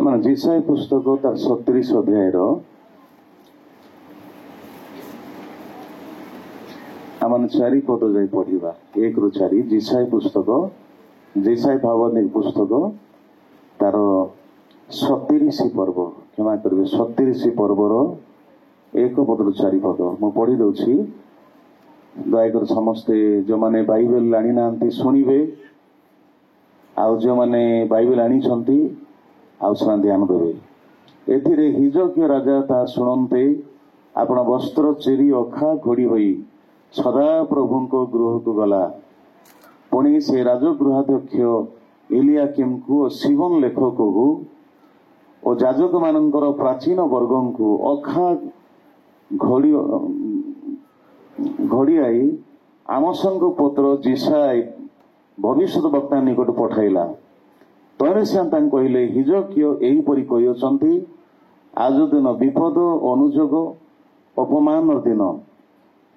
ମାନେ ଜିସାଇ ପୁସ୍ତକ ତାର 37 ଅଧ୍ୟାୟର ଆମେ 4 ପଦ ଯାଇ ପଢିବା। 1 ରୁ 4 ଜିସାଇ ପୁସ୍ତକ, ଜିସାଇ ଭାବନିକ ପୁସ୍ତକ ତାର 37 ପର୍ବ, କ୍ଷମା କରିବେ 37 ପର୍ବର 1 ପଦରୁ 4 ପଦ ମୁଁ ପଢି ଦଉଛି। ଦୟାକରି ସମସ୍ତେ ଯେଉଁମାନେ ବାଇବେଲ ଆଣି ନାହାନ୍ତି ଶୁଣିବେ, ଆଉ ଯେଉଁମାନେ ବାଇବେଲ ଆଣିଛନ୍ତି ଆଉ ସେମାନେ ଧ୍ୟାନ ଦେବେ। ଏଥିରେ ହିଜକିୟ ରାଜା ତାହା ଶୁଣନ୍ତେ ଆପଣ ବସ୍ତ୍ର ଚିରି ଅଖା ଘୋଡ଼ି ହୋଇ ସଦାପ୍ରଭୁଙ୍କ ଗୃହକୁ ଗଲା। ପୁଣି ସେ ରାଜଗୃହାଧ୍ୟକ୍ଷ ଇଲିଆକିମକୁ ଓ ସିବନ ଲେଖକକୁ ଓ ଯାଜକମାନଙ୍କର ପ୍ରାଚୀନ ବର୍ଗଙ୍କୁ ଅଖା ଘୋଡ଼ିଆଇ ଆମସଙ୍କ ପୁତ୍ର ଜିସାଇ ଭବିଷ୍ୟତ ବକ୍ତା ନିକଟ ପଠାଇଲା। ତଳେ ସେ ତାଙ୍କୁ କହିଲେ, ହିଜକିୟ ଏହିପରି କହିଅଛନ୍ତି, ଆଜ ଦିନ ବିପଦ, ଅନୁଯୋଗ, ଅପମାନର ଦିନ।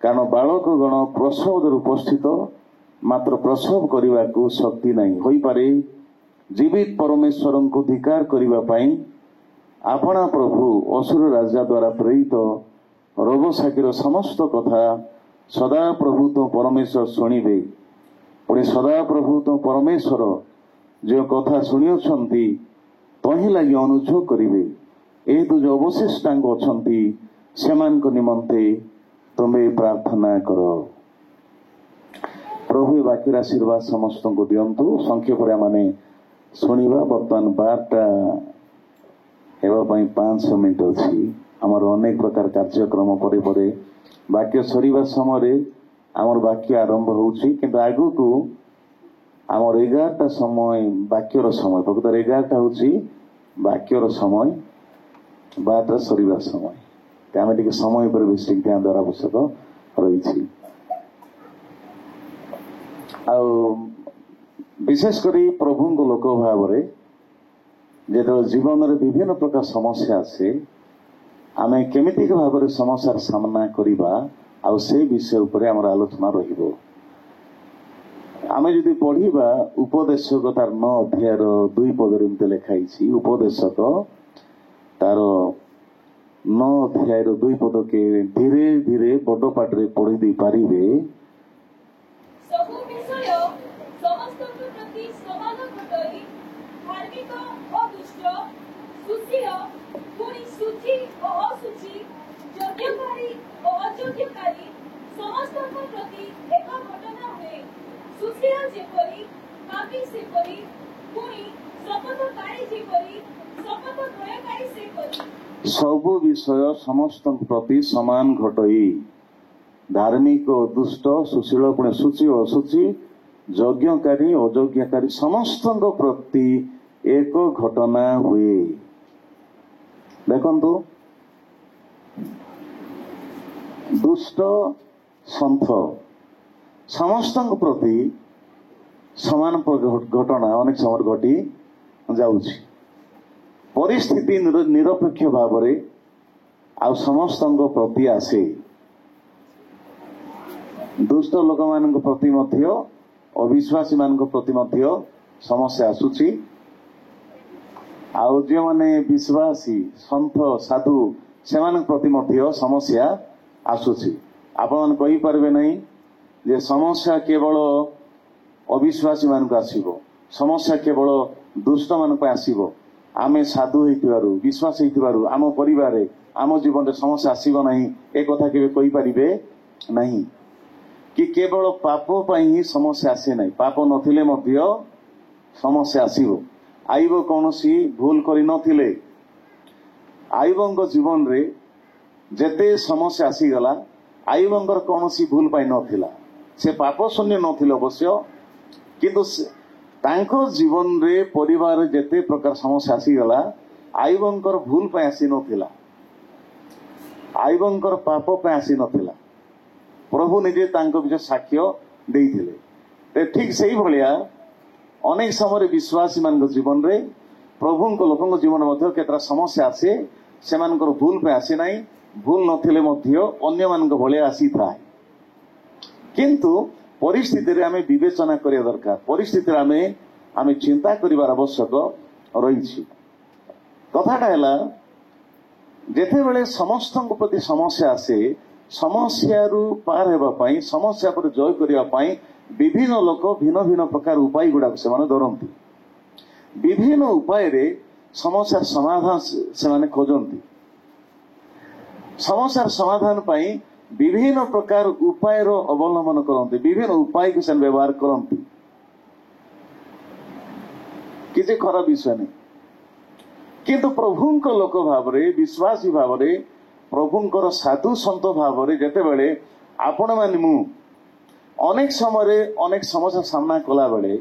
କାରଣ ବାଳକଗଣ ପ୍ରସବରେ ଉପସ୍ଥିତ, ମାତ୍ର ପ୍ରସବ କରିବାକୁ ଶକ୍ତି ନାହିଁ। ହୋଇପାରେ ଜୀବିତ ପରମେଶ୍ୱରଙ୍କୁ ଧିକାର କରିବା ପାଇଁ ଆପଣା ପ୍ରଭୁ ଅସୁର ରାଜା ଦ୍ୱାରା ପ୍ରେରିତ ରବସାକିର ସମସ୍ତ କଥା ସଦାପ୍ରଭୁ ତ ପରମେଶ୍ୱର ଶୁଣିବେ। ପୁଣି ସଦାପ୍ରଭୁ ତ ପରମେଶ୍ୱର ଯେଉଁ କଥା ଶୁଣିଅଛନ୍ତି ତହିଁ ଲାଗି ଅନୁଯୋଗ କରିବେ। ଏହେତୁ ଯେଉଁ ଅବଶିଷ୍ଟାଙ୍ଗ ଅଛନ୍ତି ସେମାନଙ୍କ ନିମନ୍ତେ ତୁମେ ପ୍ରାର୍ଥନା କର। ପ୍ରଭୁ ଏ ବାକ୍ୟର ଆଶୀର୍ବାଦ ସମସ୍ତଙ୍କୁ ଦିଅନ୍ତୁ। ସଂକ୍ଷେପରେ ଆମେ ଶୁଣିବା। ବର୍ତ୍ତମାନ 12ଟା ହେବା ପାଇଁ 5 ମିନିଟ୍ ଅଛି। ଆମର ଅନେକ ପ୍ରକାର କାର୍ଯ୍ୟକ୍ରମ ପରେ ପରେ ବାକ୍ୟ ସରିବା ସମୟରେ ଆମର ବାକ୍ୟ ଆରମ୍ଭ ହେଉଛି, କିନ୍ତୁ ଆଗକୁ ଆମର 11ଟା ସମୟ ବାକ୍ୟର ସମୟ। ପ୍ରକୃତରେ 11ଟା ହେଉଛି ବାକ୍ୟର ସମୟ, 12ଟା ସରିବା ସମୟ। ଆମେ ଟିକେ ସମୟ ଉପରେ ବେଶୀ ଧ୍ୟାନ ଦେବାର ଆବଶ୍ୟକ ରହିଛି। ଆଉ ବିଶେଷ କରି ପ୍ରଭୁଙ୍କ ଲୋକ ଭାବରେ ଯେତେବେଳେ ଜୀବନରେ ବିଭିନ୍ନ ପ୍ରକାର ସମସ୍ୟା ଆସେ, ଆମେ କେମିତି ଭାବରେ ସମସ୍ୟାର ସାମ୍ନା କରିବା, ଆଉ ସେ ବିଷୟ ଉପରେ ଆମର ଆଲୋଚନା ରହିବ। ଆମେ ଯଦି ପଢିବା ଉପଦେଶକ ତାର 9 ଅଧ୍ୟାୟର 2 ପଦରେ ଏମିତି ଲେଖା ହେଇଛି। ଉପଦେଶକ ତାର 9 ଅଧ୍ୟାୟର 2 ପଦକେ ଧୀରେ ଧୀରେ ବଡ ପାଟିରେ ପଢି ଦେଇ ପାରିବେ। ସବୁ ବିଷୟ ସମସ୍ତଙ୍କ ପ୍ରତି ସମାନ ଘଟଇ, ଧାର୍ମିକ ଓ ଦୁଷ୍ଟ, ସୁଶୀଳ ପୁଣି ଶୁଚି ଓ ଅଶୁଚି, ଯଜ୍ଞକାରୀ ଓ ଅଯଜ୍ଞକାରୀ ସମସ୍ତଙ୍କ ପ୍ରତି ଏକ ଘଟନା ହୁଏ। ସୁଶୀଳ ଯେପରି, ପାପୀ ସେପରି, ପୁଣି ଶପଥକାରୀ ଯେପରି, ଶପଥ ପ୍ରୟୋଗକାରୀ ସେପରି। ସବୁ ବିଷୟ ସମସ୍ତଙ୍କ ପ୍ରତି ସମାନ ଘଟଇ, ଧାର୍ମିକ ଓ ଦୁଷ୍ଟ, ସୁଶୀଳ ପୁଣି ଶୁଚି ଓ ଅଶୁଚି, ଯଜ୍ଞକାରୀ ଅଯଜ୍ଞକାରୀ ସମସ୍ତଙ୍କ ପ୍ରତି ଏକ ଘଟନା ହୁଏ। ଦେଖନ୍ତୁ, ଦୁଷ୍ଟ ସନ୍ଥ ସମସ୍ତଙ୍କ ପ୍ରତି ସମାନ ଘଟଣା ଅନେକ ସମୟରେ ଘଟି ଯାଉଛି। ପରିସ୍ଥିତି ନିରପେକ୍ଷ ଭାବରେ ଆଉ ସମସ୍ତଙ୍କ ପ୍ରତି ଆସେ। ଦୁଷ୍ଟ ଲୋକମାନଙ୍କ ପ୍ରତି ମଧ୍ୟ, ଅବିଶ୍ୱାସୀ ମାନଙ୍କ ପ୍ରତି ମଧ୍ୟ ସମସ୍ୟା ଆସୁଛି। ଆଉ ଯେଉଁମାନେ ବିଶ୍ୱାସୀ, ସନ୍ଥ, ସାଧୁ ସେମାନଙ୍କ ପ୍ରତି ମଧ୍ୟ ସମସ୍ୟା ଆସୁଛି। ଆପଣମାନେ କହିପାରିବେ ନାହିଁ ଯେ ସମସ୍ୟା କେବଳ ଅବିଶ୍ୱାସୀ ମାନଙ୍କୁ ଆସିବ, ସମସ୍ୟା କେବଳ ଦୁଷ୍ଟ ମାନଙ୍କ ପାଇଁ ଆସିବ। ଆମେ ସାଧୁ ହେଇଥିବାରୁ, ବିଶ୍ୱାସ ହେଇଥିବାରୁ ଆମ ପରିବାରରେ, ଆମ ଜୀବନରେ ସମସ୍ୟା ଆସିବ ନାହିଁ, ଏ କଥା କେବେ କହିପାରିବେ ନାହିଁ। କି କେବଳ ପାପ ପାଇଁ ହିଁ ସମସ୍ୟା ଆସେ ନାହିଁ, ପାପ ନଥିଲେ ମଧ୍ୟ ସମସ୍ୟା ଆସିବ। ଆଇବ କୌଣସି ଭୁଲ କରିନଥିଲେ, ଆଇବଙ୍କ ଜୀବନରେ ଯେତେ ସମସ୍ୟା ଆସିଗଲା, ଆଇବଙ୍କର କୌଣସି ଭୁଲ ପାଇଁ ନଥିଲା। ସେ ପାପ ଶୂନ୍ୟ ନଥିଲେ ଅବଶ୍ୟ, କିନ୍ତୁ ତାଙ୍କ ଜୀବନରେ ପରିବାରରେ ଯେତେ ପ୍ରକାର ସମସ୍ୟା ଆସିଗଲା, ଆଇବଙ୍କର ଭୁଲ ପାଇଁ ଆସିନଥିଲା, ଆଇବଙ୍କର ପାପ ପାଇଁ ଆସିନଥିଲା। ପ୍ରଭୁ ନିଜେ ତାଙ୍କ ବିଷୟ ସାକ୍ଷ୍ୟ ଦେଇଥିଲେ। ଠିକ୍ ସେଇଭଳିଆ ଅନେକ ସମୟରେ ବିଶ୍ୱାସୀ ମାନଙ୍କ ଜୀବନରେ, ପ୍ରଭୁଙ୍କ ଲୋକଙ୍କ ଜୀବନ ମଧ୍ୟ କେତେଟା ସମସ୍ୟା ଆସେ। ସେମାନଙ୍କର ଭୁଲ ପାଇଁ ଆସେ ନାହିଁ, ଭୁଲ ନଥିଲେ ମଧ୍ୟ ଅନ୍ୟମାନଙ୍କ ଭଳିଆ ଆସିଥାଏ। କିନ୍ତୁ ପରିସ୍ଥିତିରେ ଆମେ ବିବେଚନା କରିବା ଦରକାର, ପରିସ୍ଥିତିରେ ଆମେ ଚିନ୍ତା କରିବାର ଆବଶ୍ୟକ ରହିଛି। कथाटा है जेतेबेले समस्त प्रति समस्या आसे समस्या पार होगापाई समस्या पर जय करने विभिन्न लोक भिन्न भिन्न प्रकार उपाय गुड़ाक से धरती विभिन्न उपाय रे समस्या समाधान से खोजती समस्या समाधान पाई विभिन्न प्रकार उपाय अवलंबन करते विभिन्न उपाय को व्यवहार करती किसी खराब विषय नहीं किंतु प्रभुंक लोक भाव विश्वासी भाव प्रभुंकर साधु सन्त भाव जेतेबेले आपण माने मु अनेक समय अनेक समस्या सामना कला बेले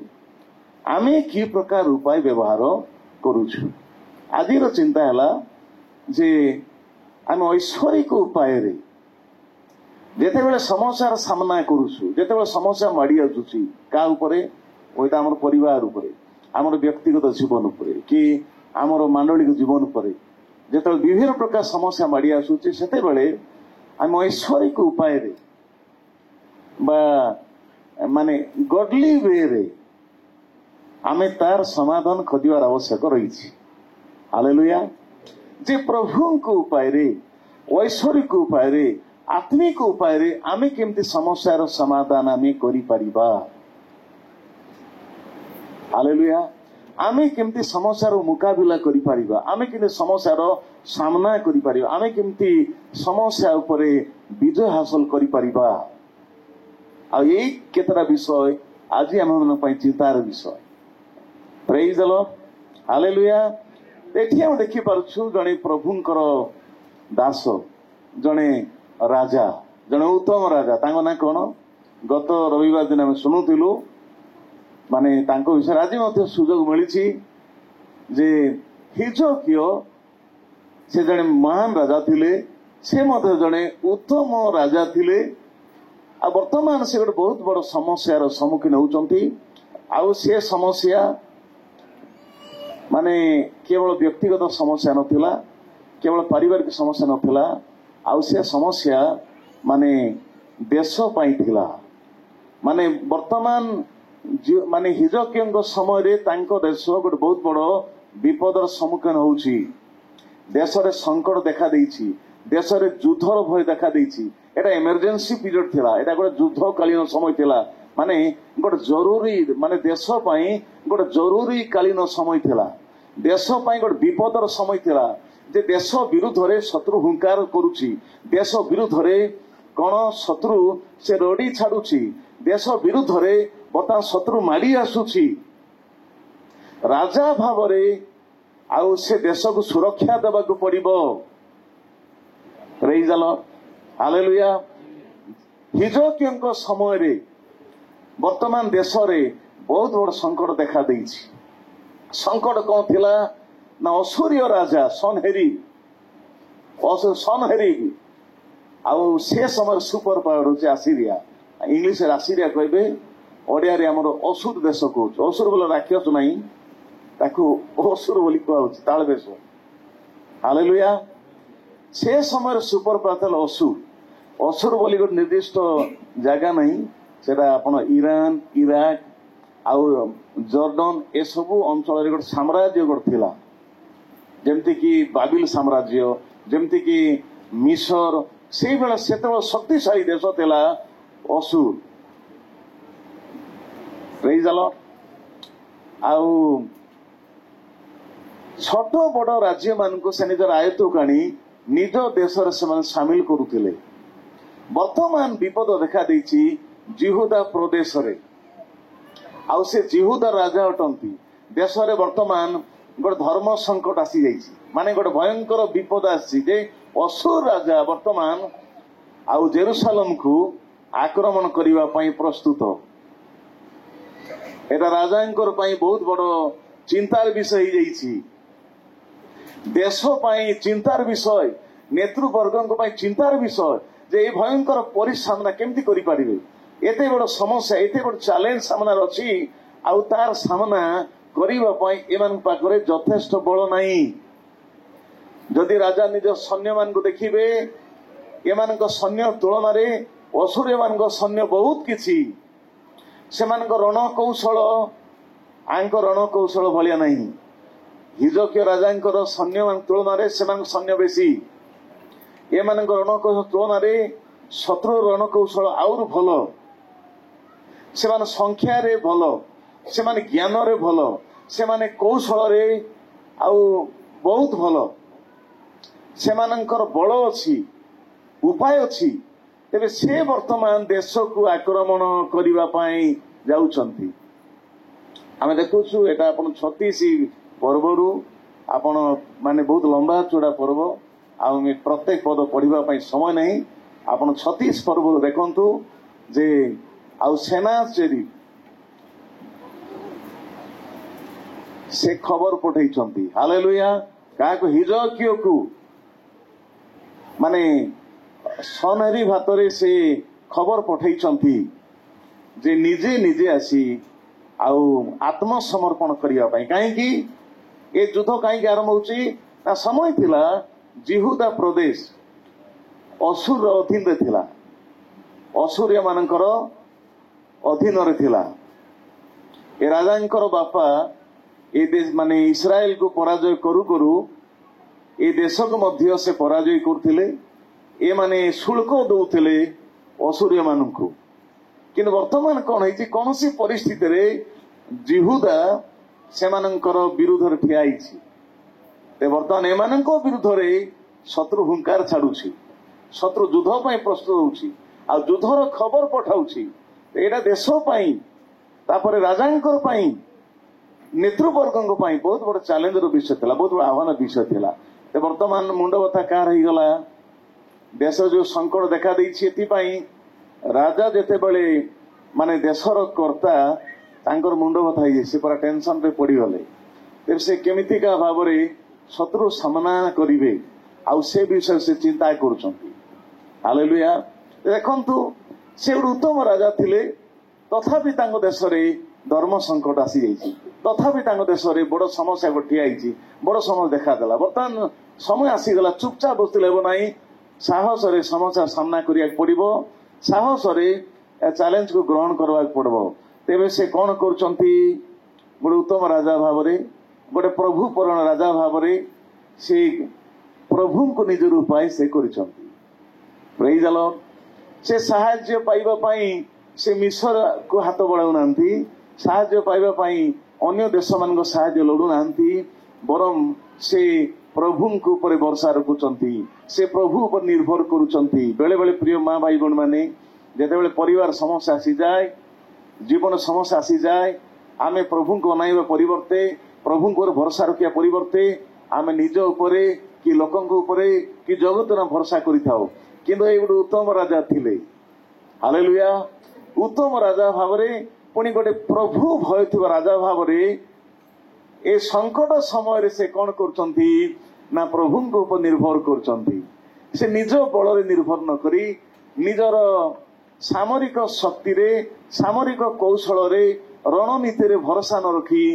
आमे कि प्रकार उपाय व्यवहार करुछु आज चिंता है जे आम ऐश्वरिक उपाय जेतेबेले समस्यार सामना करुछु जेतेबेले समस्या माड़ी आसुची का उपरे होइता हमर परिवार उपरे हमर व्यक्तिगत जीवन उपरे कि हमर मांडलिक जीवन उपरे जेतेबेले विभिन्न प्रकार समस्या माड़ी आसुची सेतेबेले आम ऐश्वरिक उपाय रे बा माने गडली वे रे आमे तार समाधान खोजिबार आवश्यक रही हालेलुया जे प्रभुंक उपाय रे ऐश्वरिक उपाय रे आत्मिक उपाय रे आमे केमती समस्यार समाधान आमे करि परिबा हालेलुया आमे केमती समस्यार मुकाबिला करि परिबा आमे केमती समस्यार सामना करि परिबा आमे केमती समस्या उपरे विजय हासिल करि परिबा आ यही केतरा विषय आज आम चिंतार विषय प्रेज द लॉर्ड हालेलुया एठी हम देखि पारछु जणे प्रभुंकर दास जणे राजा जणे उत्तम राजा तांको ना कोन गत रविवार दिन हम सुनुथिलु माने तांको विषय आज मते सुजोग मिलिछि जे हिजकियो से जणे महान राजा थिले से मते जणे उत्तम राजा थिले आ वर्तमान से गोटे बहुत बड़ समस्यार सम्मुखीन होउचंती आउ से समस्या माने केवल व्यक्तिगत समस्या नथिला केवल पारिवारिक समस्या नथिला आउ से समस्या माने देश पाई थिला माने वर्तमान माने हिजकियों समय रे तांको देश गोटे बहुत बड़ विपदर सम्मुखीन होउची देश रे संकट देखा देइची देश रे युद्धर भय देखा देइची एटा इमरजेंसी पीरियड थिला एटा गोटे युद्धकालीन समय थिला माने गोटे जरूरी माने देश पाई गोटे जरूरी कालीन समय थिला देश पाई गोटे विपदर समय थिला जे देश विरुद्ध रे शत्रु हुंकार करूची देश विरुद्ध रे कोन शत्रु से रडी छाडुची देश विरुद्ध रे बता शत्रु माड़ी आसुची राजा भाव रे आउ से देश को सुरक्षा देबा को पड़िबो प्रेज द लॉर्ड हालेलुया हिजकियों समय रे वर्तमान देश रे बहुत बड़ संकट देखा देइछि संकट कौन थिला ना असुरिय राजा सनहेरी आउ से समय सुपर पावर होचे आसीरिया इंग्लिश रे आसीरिया कहबे ओडिया रे हमर असुर देश को असुर बोला राक्षस नहीं ताकू असुर बोली कहउछि तालबेश हालेलुया से समय सुपर पावर असुर असुर बोली गोटे निर्दिष्ट जगह नहीं सेटा आपण ईरान इराक आउ जॉर्डन ए सबु अंचल रे गोटे साम्राज्य गोटे थिला जेमती कि बाबिल साम्राज्य जेमती कि मिसर से बेला सेते शक्तिशाली देश थिला असुर प्रेज द लॉर्ड आउ छोट बड़ राज्य मान से निजर आयत्त काणी निज देश से सामिल करुले वर्तमान विपद देखा देछि जिहुदा प्रदेश रे आउ से जिहुदा राजा अटंती देश रे वर्तमान गोटे धर्म संकट आसी जाइछि माने गोटे भयंकर विपद आसी जे असुर राजा वर्तमान आउ जेरुसालेम को आक्रमण करबा पई प्रस्तुत एटा राजांकर पई बहुत बड़ चिंतार विषय हो जाइछि देश पई चिंतार विषय नेतृवर्गों पई चिंतार विषय जे ए भयंकर परिसामना केमती करि पारिबे एते बड़ समस्या एते बड़ चैलेंज सामना अछि आउ तार सामना करिबा पई एमान पाखरे यथेष्ट बल नाही जदि राजा निज सैन्य मान को देखिबे एमान सैन्य तुलन में असुर मान सैन्य बहुत किछि सेमान रणकौशल आंक रणकौशल भलिया नहीं हिजकिया राजांकर सैन्य तुलन से सैन्य बेसी एमान रणकौशल तुलन शत्रु रणकौशल आउर भल से संख्या रे भल से ज्ञान रे भल से कौशल रे आउ बहुत भल से बल अच्छी उपाय अच्छी तेरे से वर्तमान देश को आक्रमण करने जाउछंती आमे देखुछु एटा अपन 36 पर्व आपण माने बहुत लंबा चौड़ा पर्व आ प्रत्येक पद पढ़िबा पई समय नहीं आपण 36 पर्व देखंतु जे आउ सेना चेरी से खबर पठेइछंती हालेलुया काको हिजकियो को माने सनहरी भातरे से खबर पठेइछंती जे निजे निजे आसी आउ आत्मसमर्पण करिया पई काहे कि ए युद्ध काहे आरंभ होची ना समय थिला जिहुदा प्रदेश असुर अधीन रे थिला असुरिया मानकर अधीन रे थिला ए राजांकर बापा ए देश माने इस्राएल को पराजय करू करू ए देश को मध्य से पराजय करथिले ए माने शुल्क दउथिले असुरिया माननकु किंतु वर्तमान कौन है कौन सी परिस्थिति रे जिहुदा सेमानंकर विरुद्ध ठिया वर्तमान एमान विरुद्ध रे शत्रु हुंकार छाड़ुछि शत्रु युद्ध पई प्रस्तुत होउछि आ युद्धर खबर पठाउछि एटा देश पई तापर राजांकर पई नेतृवर्गंग पई बहुत बड़ चैलेंज रो विषय थिला बहुत बड़ आह्वान विषय थिला ते वर्तमान मुंड बथा कार ही गला देश जो संकट देखा देछि एति पई राजा जेते बळे माने देशर कर्ता तांकर मुंड बथा ही से पूरा टेंशन रे पड़ी गले फिर से केमिति का भाव रे शत्रु सामना करिवे आउ से विषय से चिंता करूछंती हालेलुया देखंतु से उत्तम राजा थिले तथापि तांको देश रे धर्म संकट आसी जाइछि तथापि तांको देश रे बड़ समस्या गोटी आइछि बड़ समस्या देखा देला वर्तमान समय आसी गला चुपचाप बसले हेबो नाही साहस रे समस्या सामना करिया पड़िबो साहस रे चैलेंज को ग्रहण करवा पड़बो तेबे से कौन करचंती गोटे उत्तम राजा भाव रे गोटे प्रभु परण राजा भाव रे से प्रभु को निज रूपाय से करचंती प्रेज द लॉर्ड से सहाय्य पाइबा पई से मिस्र को हाथ बढ़ाउ नांती सहाय्य पाइबा पई अन्य देश मान को सहाय्य लोडु नांती बरम से प्रभु को ऊपर भरोसा रखुचंती से प्रभु ऊपर निर्भर करूचंती बेले बेले प्रिय माँ भाई बहन माने जेतेबेले परिवार समस्या आसी जाए जीवन समस्या आसी जाए आमे प्रभु को अनाइबा परिवर्ते प्रभु को भरोसा रखिया परिवर्ते आमे निज उपरे कि लोकंक उपरे कि जगत न भरोसा करिथाओ किंतु ए गोटे उत्तम राजा थिले हालेलुया उत्तम राजा भावरे पुणी गोटे प्रभु भय थिबा राजा भावरे ए संकट समय रे से कौन करचंती ना प्रभु को ऊपर निर्भर करचंती से निज बल रे निर्भर न करी निजर सामरिक शक्ति रे सामरिक कौशल रे रणनीति रे भरोसा न रखी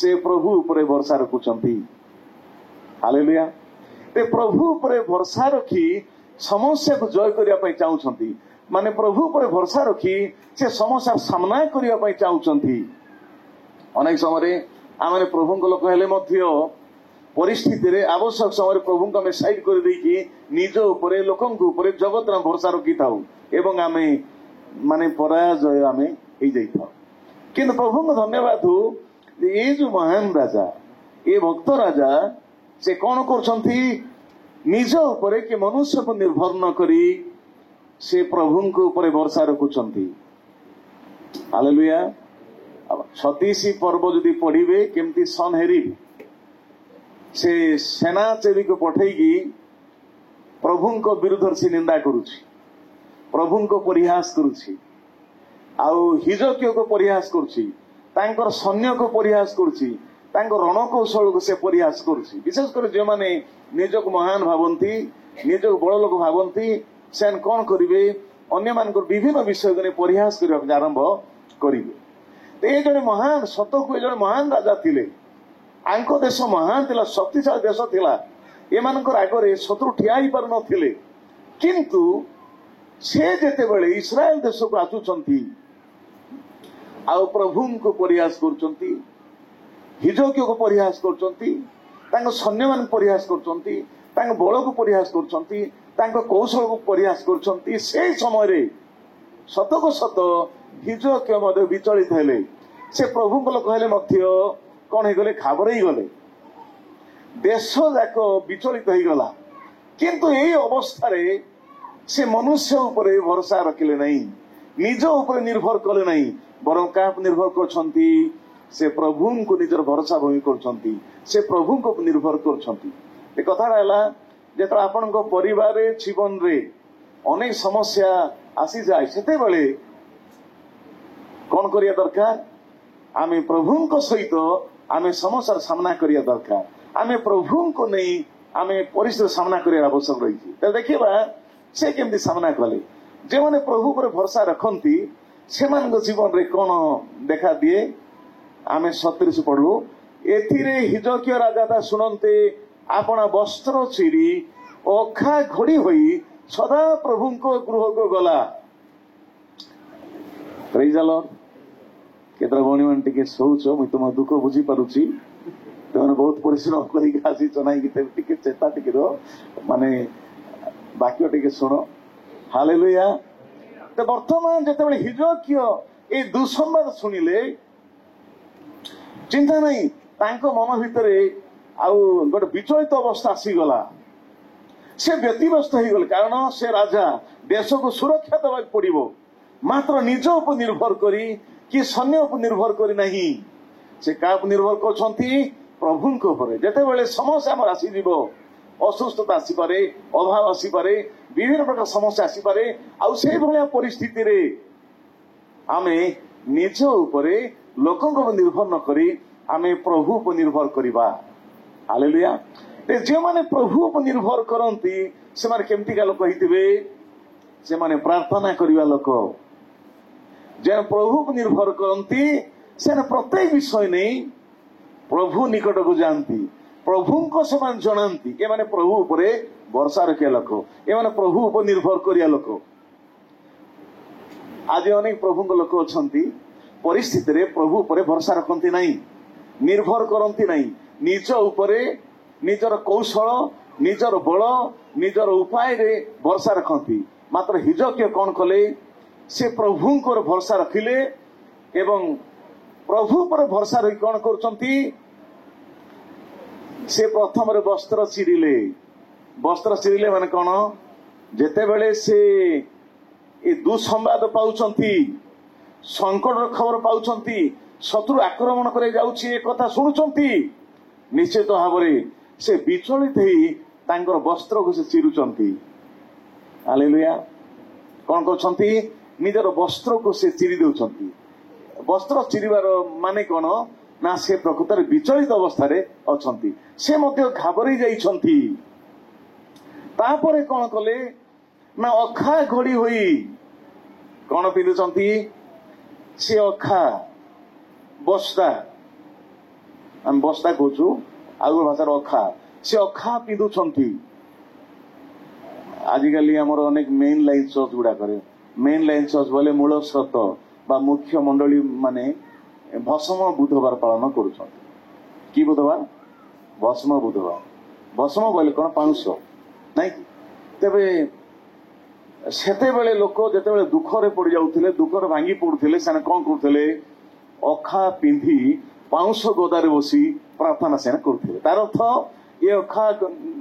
से प्रभु ऊपर भरोसा रखुचंती हालेलुया ते प्रभु ऊपर भरोसा रखी समस्या को जय करिया पई चाहुचंती माने प्रभु ऊपर भरोसा रखी से समस्या सामना करिया पई चाहुचंती अनेक समय आमे प्रभु को लोक हेले मध्य परिस्थिति रे आवश्यक समय प्रभु को आमे साइड कर दे कि निज ऊपर लोकन को ऊपर जगत न भरोसा रखी थाउ एवं आमे माने पराजय आमे हे जाई थाउ किंतु प्रभु को धन्यवाद हो ये जो महान राजा ये भक्त राजा से कौन करछंती निज ऊपर कि मनुष्य को निर्भर न करी से प्रभु को ऊपर भरोसा रखुचंती हालेलुया 36 पर्व जदि पढ़िबे केमती सन हेरी से सेना चेरी को पठेगी प्रभु को विरुद्ध से निंदा करुछि प्रभु को परिहास करुछि आउ हिजकियो को परिहास करुछि तांकर सैन्य को परिहास करुछि तांकर रणकौशल को से परिहास करुछि विशेष कर जे माने निज को महान भावंती निज को बड़ लोक भावंती से कौन करिवे अन्य मान विभिन्न विषय को परिहास करबा आरंभ करिवे ये जड़े महान सत को जड़े महान राजा थिले आंको देश महान थिला शक्तिशाली देश थिला एमानकर आगरे शत्रु ठिया ही पार नथिले किंतु से जेते बेले इस्राएल देश को आसुचंती आ प्रभु को परिहास करचंती हिजकियो को परिहास करचंती सैन्य मान परिहास कर बल को परिहास कर कौशल को परिहास कर समय सत को सत हिजकिय विचलित हेले से प्रभु लोक हेले कौन हो गले घाबरई गले देश जाक विचलित हो गला किंतु यही अवस्था से मनुष्य उपरे भरोसा रखिले नहीं निज उपरे निर्भर कले नहीं बरं क्या निर्भर करछंती से प्रभु को निजर भरोसा भूमि करछंती से प्रभु को निर्भर करछंती ए कथा हैला जेत आपन को परिवार जीवन रे अनेक समस्या आसी जाए सेते बेले कौन करिया दरकार आमे प्रभु को सहित आमे समस्या सामना करिया दरकार आमे प्रभु को नहीं आमे परिस्थिति सामना करिया आवश्यक रही तो देखिबा से केमती सामना कले जे माने प्रभु पर भरोसा रखंती सेमान जीवन रे कौन देखा दिए आमे 37 पढ़ू एथिरे हिजकिय राजा शुणते आपण वस्त्र चिरी अखा घोड़ी होई सदा प्रभु को गृह को गला प्रेज द लॉर्ड केतरा भणी मान टिके सोच मु तुम दुख बुझी पारुची तुम बहुत परिश्रम करी आसी चनाई कि टिके चेता टिके रो माने वाक्य टिके सुनो हालेलुया तो वर्तमान जेतेबेले हिजकिय ए दुसंवाद सुनिले चिंता नहीं तांको मन भितरे आउ गोटे विचलित अवस्था आसीगला से व्यतिव्यस्त हो गले कारण से राजा देश को सुरक्षा देवा पड़ो मात्र निज उपर निर्भर करी कि सैन्य उपर निर्भर करी नहीं से क्या निर्भर कर प्रभु जिते बड़े समस्या आम आसीज असुस्थता आसीपे अभाव आसीपे विभिन्न प्रकार समस्या आसीपे आउ से भाया परिस्थिति रे आमे निज उपरे लोकों निर्भर न करी आमे प्रभु पर निर्भर करवा हालेलुया जो माने प्रभु पर निर्भर करती से माने केमतिका लोक होइतिबे से माने प्रार्थना करिवा लोक जे प्रभु पर निर्भर करती से प्रत्येक विषय नहीं प्रभु निकट को जानती प्रभु को समान जनाती ए माने प्रभु उपरे भरोसा रखिया लोक ए माने प्रभु उपर निर्भर करिया लोक आज अनेक प्रभु को लोक अछंती परिस्थिति रे प्रभु उपरे भरोसा रखंती नहीं निर्भर करंती नहीं निज उपरे निजर कौशल निजर बल निजर उपाय रे भरोसा रखंती मात्र हिजकिय कौन कले से प्रभु को भरोसा रखिले एवं प्रभु पर भरोसा रखी कौन करचंती से प्रथम रे वस्त्र चिरिले माने कौन जेते बेले से ए दुसंवाद पाउचंती संकट खबर पाउचंती शत्रु आक्रमण करे जाउची ए कथा सुनुचंती निश्चित भाव से विचलित ही तांकर वस्त्र को से चिरुचंती हालेलुया कौन करछंती निजर वस्त्र को से चिरी देउचंती वस्त्र चिरिबार माने कौन ना से प्रकृतर विचलित अवस्था रे अछंती से मध्य घाबरी जाइछंती तापरे कौन कले ना अखा घोड़ी होई कौन पिंधुचंती से अखा बस्ता हम बस्ता कहूँ आगु भाषार अखा से अखा पिंधुचंती आजिकाली आमर अनेक मेन लाइन चर्च गुड़ा करे मेन लाइन चर्च बोले मूल स्रोत बा मुख्य मंडली माने भस्म बुधवार पालन करुछन कि बुधवार भस्म बुधवार भस्म बोले कौन पाउंस नहीं तेबे सेते बेले लोक जेते दुखरे पड़ जाउथिले दुखरे भांगी पड़ुथिले से कौन करुथिले अखा पिंधि पाउंस गदारे बसी प्रार्थना से करुथिले तार अर्थ ये अखा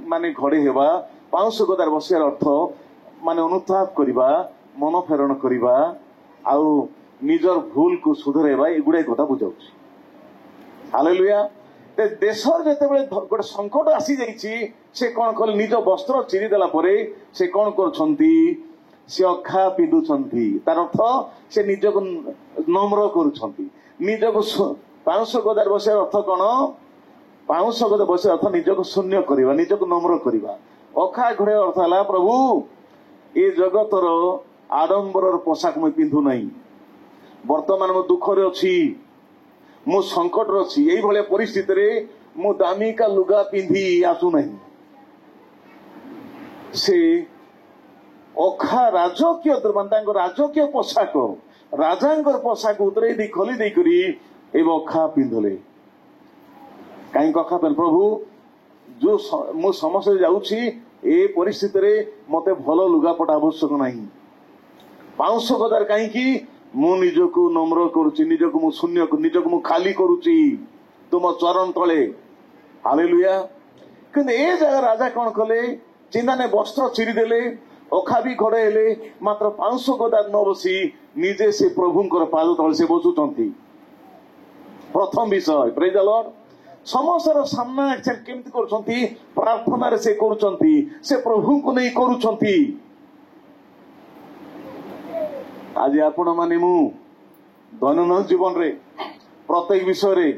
माने घड़े हेबा पाउंस गदारे बसियार अर्थ माने अनुताप करबा मन फेरण करबा आउ निजर भूल को सुधरेबा एगुड़े कथा बुझाउछि हालेलुया ते देशर जेते बेले गोटे संकट आसी जाइछि से कौन कले निज वस्त्र चिरी देला परे से कौन करछंती से अखा पिंधुछंती तार अर्थ से निज को नम्र करुछंती निज को पाउंस गदार बसियार अर्थ कौन पाउंस गदा बसियार अर्थ निज को शून्य करबा निज को नम्र करबा अखा घोड़े अर्थ है प्रभु ए जगतर आडंबर पोशाक मुझे पिंधु नहीं वर्तमान मो दुखरे अच्छी मु संकट अच्छी यही भाया परिस्थिति रे मु दामिका लुगा पिंधि आसु नहीं से अखा राजकीय राजकीय पोशाक राजांकर पोशाक उतरे दी खोली दे करी ए अखा पिंधले कहीं अखा प्रभु जो मु समस्या जाऊँगी ए परिस्थिति मते भल लुगापटा आवश्यक नहीं 500 गदार कहीं मु निजको नम्र करुच्ची निजको मु शून्य निजको मु खाली करुच्ची तुम चरण तले हालेलुया किंतु ए जगह राजा कौन कले चिंता ने वस्त्र चिरी देले अखा भी घड़े हेले मात्र 500 गदार न बसी निजे से प्रभुंकर पाद तले से बसुचंती प्रथम विषय प्रेज द लॉर्ड समस्यार सामना केमती करुचंती प्रार्थना रे से करुचंती से प्रभु को नहीं करुचंती आज आपण माने मु दैनन्दिन जीवन रे प्रत्येक विषय रे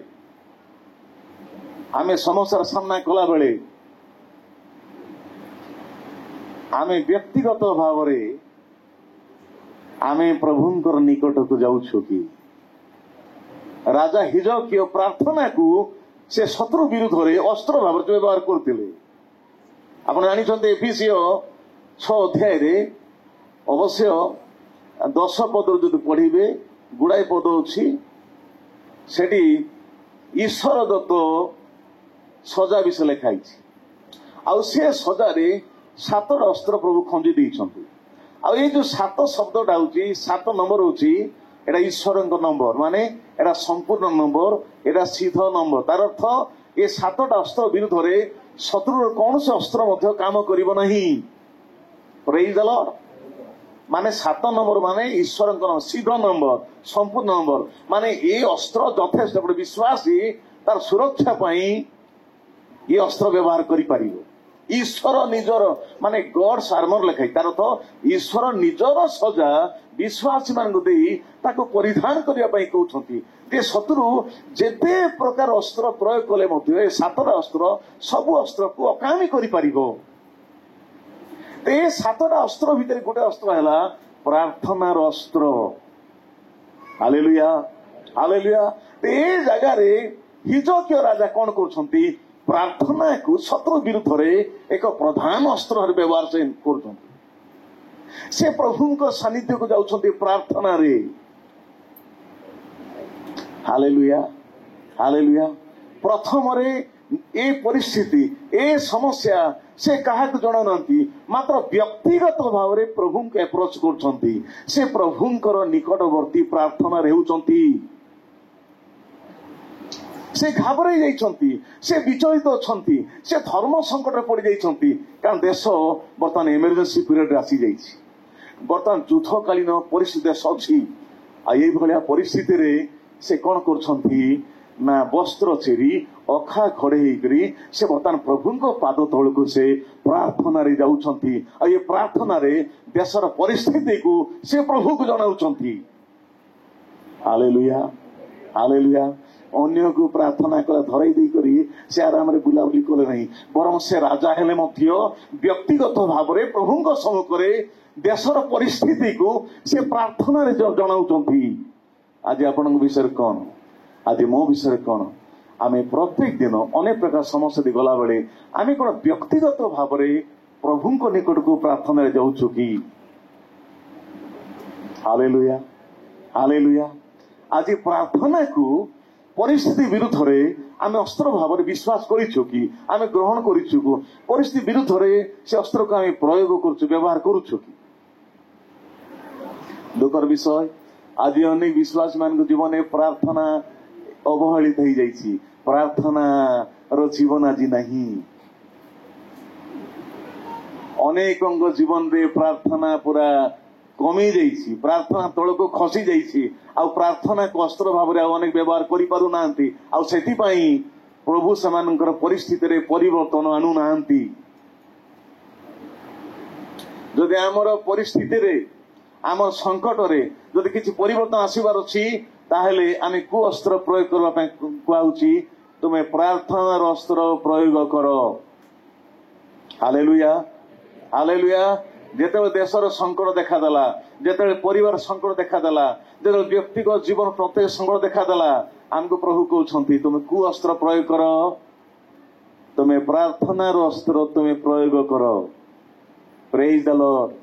आमे समस्यार सामना कला बेले आमे व्यक्तिगत भाव रे आमे प्रभुंकर निकट को जाउछु कि राजा हिजकिया प्रार्थना को से शत्रु विरुद्ध रे अस्त्र भाव रे व्यवहार करथिले आपण जानि छते एफिसियो 6 अध्याय रे अवश्य 10 पद जो पढ़े गुड़ाए पद अच्छी सेठी ईश्वर दत्त सजा विषय लिखाई आउ से सजारे 7 अस्त्र प्रभु खंजी देइछंती आउ ये जो 7 शब्दटा होची 7 नंबर होची एटा ईश्वर नंबर माने एटा संपूर्ण नंबर एटा सीध नंबर तार अर्थ ये 7टा अस्त्र विरुद्ध रे शत्रु कौन से अस्त्र मध्य काम करिवो नहीं प्रेज द लॉर्ड माने 7 नंबर माने ईश्वर सीध नंबर संपूर्ण नंबर माने ये अस्त्र यथेष्ट विश्वासी तार सुरक्षा पाई ये अस्त्र व्यवहार करि पारिबो ईश्वर निजर माने गॉड्स आर्मर लिखाई तार अर्थ ईश्वर निजर सजा विश्वासी मान देई ताको परिधान करिया पाई कहउछंती जे शत्रु जेते प्रकार अस्त्र प्रयोग कले मध्ये 7टा अस्त्र सब अस्त्र को अकामी करि पारिबो ते 7टा अस्त्र भितर गोटे अस्त्र है प्रार्थनार अस्त्र हालेलुया हालेलुया ते जगह रे हिजकिया राजा कौन करछंती प्रार्थना को शत्रु विरुद्ध रे एक प्रधान अस्त्र व्यवहार से करछंती से प्रभु को सानिध्य को जाउछंती प्रार्थना रे हालेलुया हालेलुया प्रथम रे ए परिस्थिति ए समस्या से कहा जन ना मात्र व्यक्तिगत भाव में प्रभु को एप्रोच कर से प्रभुंकर निकटवर्ती प्रार्थना रहउचंती से घाबरे जाइछंती से विचलित अछंती से धर्म संकट पड़ जाइछंती कारण देश बर्तमान इमरजेंसी पीरियड रे आसी जाइछि बर्तमान युद्धकालीन परिस्थिति देश अछि आ एई भलिया परिस्थिति रे से कोन करछंती ना वस्त्र चेरी अखा खड़े होकर से बर्तमान प्रभु पाद तल को से प्रार्थना रे जाउछंती आ ये प्रार्थना रे देशर परिस्थिति को से प्रभु को जनाउछंती हालेलुया हालेलुया अन्य को प्रार्थना कर धरई दी करी से आराम रे बुलाबुली करे नहीं बरम से राजा हेले मध्य व्यक्तिगत भाव रे प्रभु को सम्मुख रे देशर परिस्थिति को से प्रार्थना रे जनाउछंती आज आपन विषय कौन आज मो विषय कौन आमे प्रत्येक दिन अनेक प्रकार समस्या गला बेले आमे कोन व्यक्तिगत भाव रे प्रभु को निकट को प्रार्थना रे जाउछु कि हालेलुया हालेलुया आज प्रार्थना को परिस्थिति विरुद्ध रे आमे अस्त्र भाव रे विश्वास करिछु कि आमे ग्रहण करिछु को परिस्थिति विरुद्ध रे से अस्त्र को आमे प्रयोग करूछु व्यवहार करूछु कि दुखर विषय आज अनेक विश्वास मान को जीवन में प्रार्थना अवहेलित हो जाइछि प्रार्थना रो जीवन आज नहीं अनेक जीवन रे प्रार्थना पूरा कमी जाइछि प्रार्थना तल को खसी जाइछि आ प्रार्थना को अस्त्र भाव रे अनेक व्यवहार करि पारु नांती आ सेति पई प्रभु समानकर परिस्थिति रे परिवर्तन आनु नांती जदि हमर परिस्थिति रे आम संकट रे जदि किछि परिवर्तन आसीबार अछि ताहेले आमे को अस्त्र प्रयोग करबा पय कहउछि तुमे प्रार्थनार अस्त्र प्रयोग करो हालेलुया हालेलुया जेते देशर संकट देखा देला जेते परिवार संकट देखा देला जेते व्यक्तिगत जीवन प्रत्येक संकट देखा देला हमको प्रभु कहउछंती तुमे को अस्त्र प्रयोग करो तुमे प्रार्थनार अस्त्र तुमे प्रयोग करो प्रेज द लॉर्ड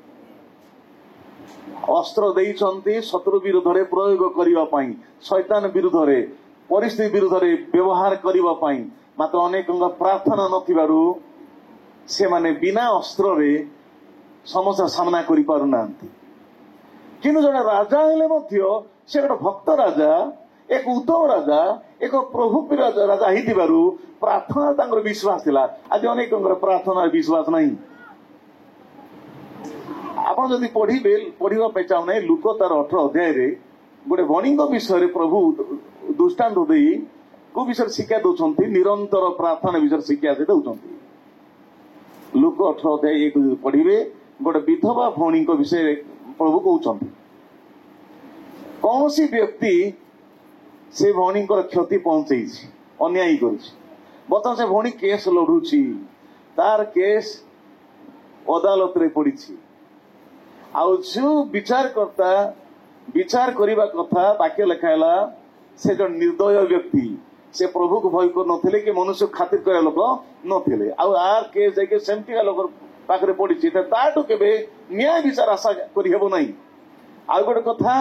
अस्त्र देइछंती शत्रु विरुद्ध रे प्रयोग करिवा पई शैतान विरुद्ध रे परिस्थिति विरुद्ध रे व्यवहार करिवा पई ମାତ୍ର ଅନେକଙ୍କ ପ୍ରାର୍ଥନା ନଥିବାରୁ ସେମାନେ ବିନା ଅସ୍ତ୍ରରେ ସମସ୍ୟା ସାମ୍ନା କରିପାରୁନାହାନ୍ତି। କିନ୍ତୁ ଜଣେ ରାଜା ହେଲେ ମଧ୍ୟ ସେ ଗୋଟେ ଭକ୍ତ ରାଜା, ଏକ ଉତ୍ତମ ରାଜା, ଏକ ପ୍ରଭୁ ରାଜା ହେଇଥିବାରୁ ପ୍ରାର୍ଥନା ତାଙ୍କର ବିଶ୍ୱାସ ଥିଲା। ଆଜି ଅନେକଙ୍କର ପ୍ରାର୍ଥନାର ବିଶ୍ୱାସ ନାହିଁ। ଆପଣ ଯଦି ପଢିବା ପାଇଁ ଚାହୁଁନାହିଁ, ଲୁକ ତାର 18 ଅଧ୍ୟାୟରେ ଗୋଟେ ବଣିଙ୍କ ବିଷୟରେ ପ୍ରଭୁ ଦୃଷ୍ଟାନ୍ତ ଦେଇ କୋଉ ବିଷୟରେ ଶିକ୍ଷା ଦଉଛନ୍ତି? ନିରନ୍ତର ପ୍ରାର୍ଥନା ବିଷୟରେ ଶିକ୍ଷା ସେ ଦଉଛନ୍ତି। ଲୁକ 18 ଅଧ୍ୟାୟ 1 ପଢିବେ, ଗୋଟେ ବିଧବା ଭଉଣୀଙ୍କ ବିଷୟରେ ପ୍ରଭୁ କହୁଛନ୍ତି। କୌଣସି ବ୍ୟକ୍ତି ସେ ଭଉଣୀଙ୍କର କ୍ଷତି ପହଞ୍ଚେଇଛି, ଅନ୍ୟାୟ କରିଛି। ବର୍ତ୍ତମାନ ସେ ଭଉଣୀ କେସ୍ ଲଢୁଛି, ତାର କେସ୍ ଅଦାଲତରେ ପଡିଛି। ଆଉ ଯୋଉ ବିଚାରକର୍ତ୍ତା ବିଚାର କରିବା କଥା ବାକ୍ୟ ଲେଖା ହେଲା, ସେ ଜଣେ ନିର୍ଦ୍ଦୟ ବ୍ୟକ୍ତି, ସେ ପ୍ରଭୁକୁ ଭୟ କରୁନଥିଲେ କି ମନୁଷ୍ୟ ଖାତିର କରିବା ଲୋକ ନଥିଲେ। ଆଉ ଆର କେସ୍ ଯାଇକି ସେମିତିକା ଲୋକ ପାଖରେ ପଡିଛି, ତାଠୁ କେବେ ନ୍ୟାୟ ବିଚାର ଆଶା କରିହେବ ନାହିଁ। ଆଉ ଗୋଟେ କଥା,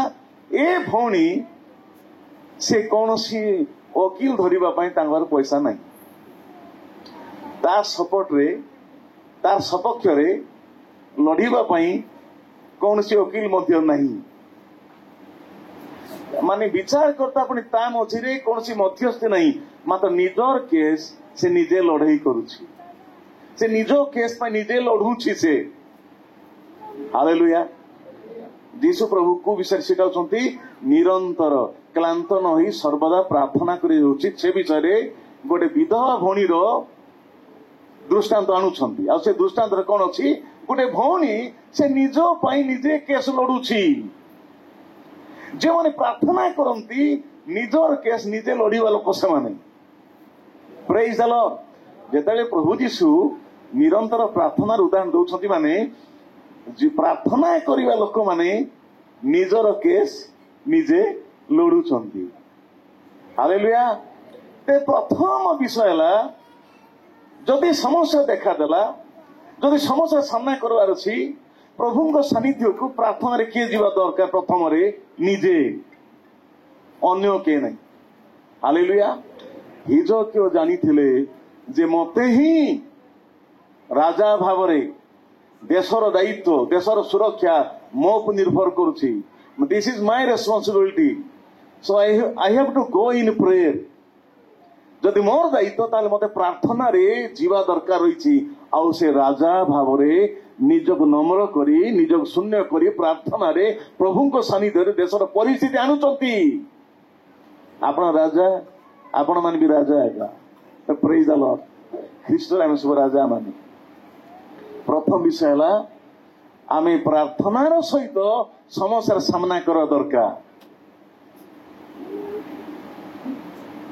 ଏ ଭଉଣୀ ସେ କୌଣସି ଓକିଲ ଧରିବା ପାଇଁ ତାଙ୍କର ପଇସା ନାହିଁ। ତା ସପୋର୍ଟରେ, ତାର ସପକ୍ଷରେ ଲଢିବା ପାଇଁ କୌଣସି ଓକିଲ ମଧ୍ୟ ନାହିଁ। ମାନେ ବିଚାରକର୍ତ୍ତା ପୁଣି ତା ମଝିରେ କୌଣସି ମଧ୍ୟସ୍ଥି ନାହିଁ, ମାତ୍ର ନିଜର କେସ୍ ସେ ନିଜେ ଲଢେଇ କରୁଛି। ସେ ନିଜ କେସ୍ ପାଇଁ ନିଜେ ଲଢୁଛି। ସେ ହାଲେଲୁୟା। ଯୀଶୁ ପ୍ରଭୁକୁ ବିଷୟରେ ଶିଖାଉଛନ୍ତି, ନିରନ୍ତର କ୍ଳାନ୍ତ ନ ହୋଇ ସର୍ବଦା ପ୍ରାର୍ଥନା କରି ଉଚିତ। ସେ ବିଷୟରେ ଗୋଟେ ବିଧବା ଭଉଣୀର ଦୃଷ୍ଟାନ୍ତ ଆଣୁଛନ୍ତି। ଆଉ ସେ ଦୃଷ୍ଟାନ୍ତରେ କଣ ଅଛି? ଗୋଟେ ଭଉଣୀ ସେ ନିଜ ପାଇଁ ନିଜେ କେସ୍ ଲଢୁଛି। ଯେଉଁମାନେ ପ୍ରାର୍ଥନା କରନ୍ତି ନିଜର କେସ୍ ନିଜେ ଲଢିବା ଲୋକ ସେମାନେ। ପ୍ରେଜ୍ ଦ ଲର୍ଡ। ଯେତେବେଳେ ପ୍ରଭୁ ଯୀଶୁ ନିରନ୍ତର ପ୍ରାର୍ଥନାର ଉଦାହରଣ ଦଉଛନ୍ତି, ମାନେ ପ୍ରାର୍ଥନା କରିବା ଲୋକମାନେ ନିଜର କେସ୍ ନିଜେ ଲଢୁଛନ୍ତି। ହାଲେଲୁୟା। ପ୍ରଥମ ବିଷୟ ହେଲା, ଯଦି ସମସ୍ୟା ଦେଖାଦେଲା, ଯଦି ସମସ୍ୟା ସାମ୍ନା କରିବାର ଅଛି, ପ୍ରଭୁଙ୍କ ସାନ୍ନିଧ୍ୟକୁ ପ୍ରାର୍ଥନାରେ କିଏ ଯିବା ଦରକାର? ପ୍ରଥମରେ ନିଜେ, ଅନ୍ୟ କିଏ ନାହିଁ। ହାଲେଲୁୟା। ହିଜକିୟ ଜାଣିଥିଲେ ଯେ ମତେ ହିଁ ରାଜା ଭାବରେ ଦେଶର ଦାୟିତ୍ୱ, ଦେଶର ସୁରକ୍ଷା ମୋ ଉପରେ ନିର୍ଭର କରୁଛି। This is my responsibility, so I have to go in prayer. ଯଦି ମୋର ଦାୟିତ୍ୱ, ତାହେଲେ ମତେ ପ୍ରାର୍ଥନାରେ ଯିବା ଦରକାର ରହିଛି। ଆଉ ସେ ରାଜା ଭାବରେ ନିଜକୁ ନମ୍ର କରି, ନିଜକୁ ଶୂନ୍ୟ କରି ପ୍ରାର୍ଥନାରେ ପ୍ରଭୁଙ୍କ ସାନ୍ନିଧ୍ୟରେ ଦେଶର ପରିସ୍ଥିତି ଆଣୁଛନ୍ତି। ଆପଣ ରାଜା, ଆପଣ ମାନେ ବି ରାଜା ଏକା। ପ୍ରେଜ୍ ଦ ଲର୍ଡ। ଖ୍ରୀଷ୍ଟରେ ଆମେ ସବୁ ରାଜା ମାନେ। ପ୍ରଥମ ବିଷୟ ହେଲା, ଆମେ ପ୍ରାର୍ଥନାର ସହିତ ସମସ୍ୟାର ସାମ୍ନା କରିବା ଦରକାର।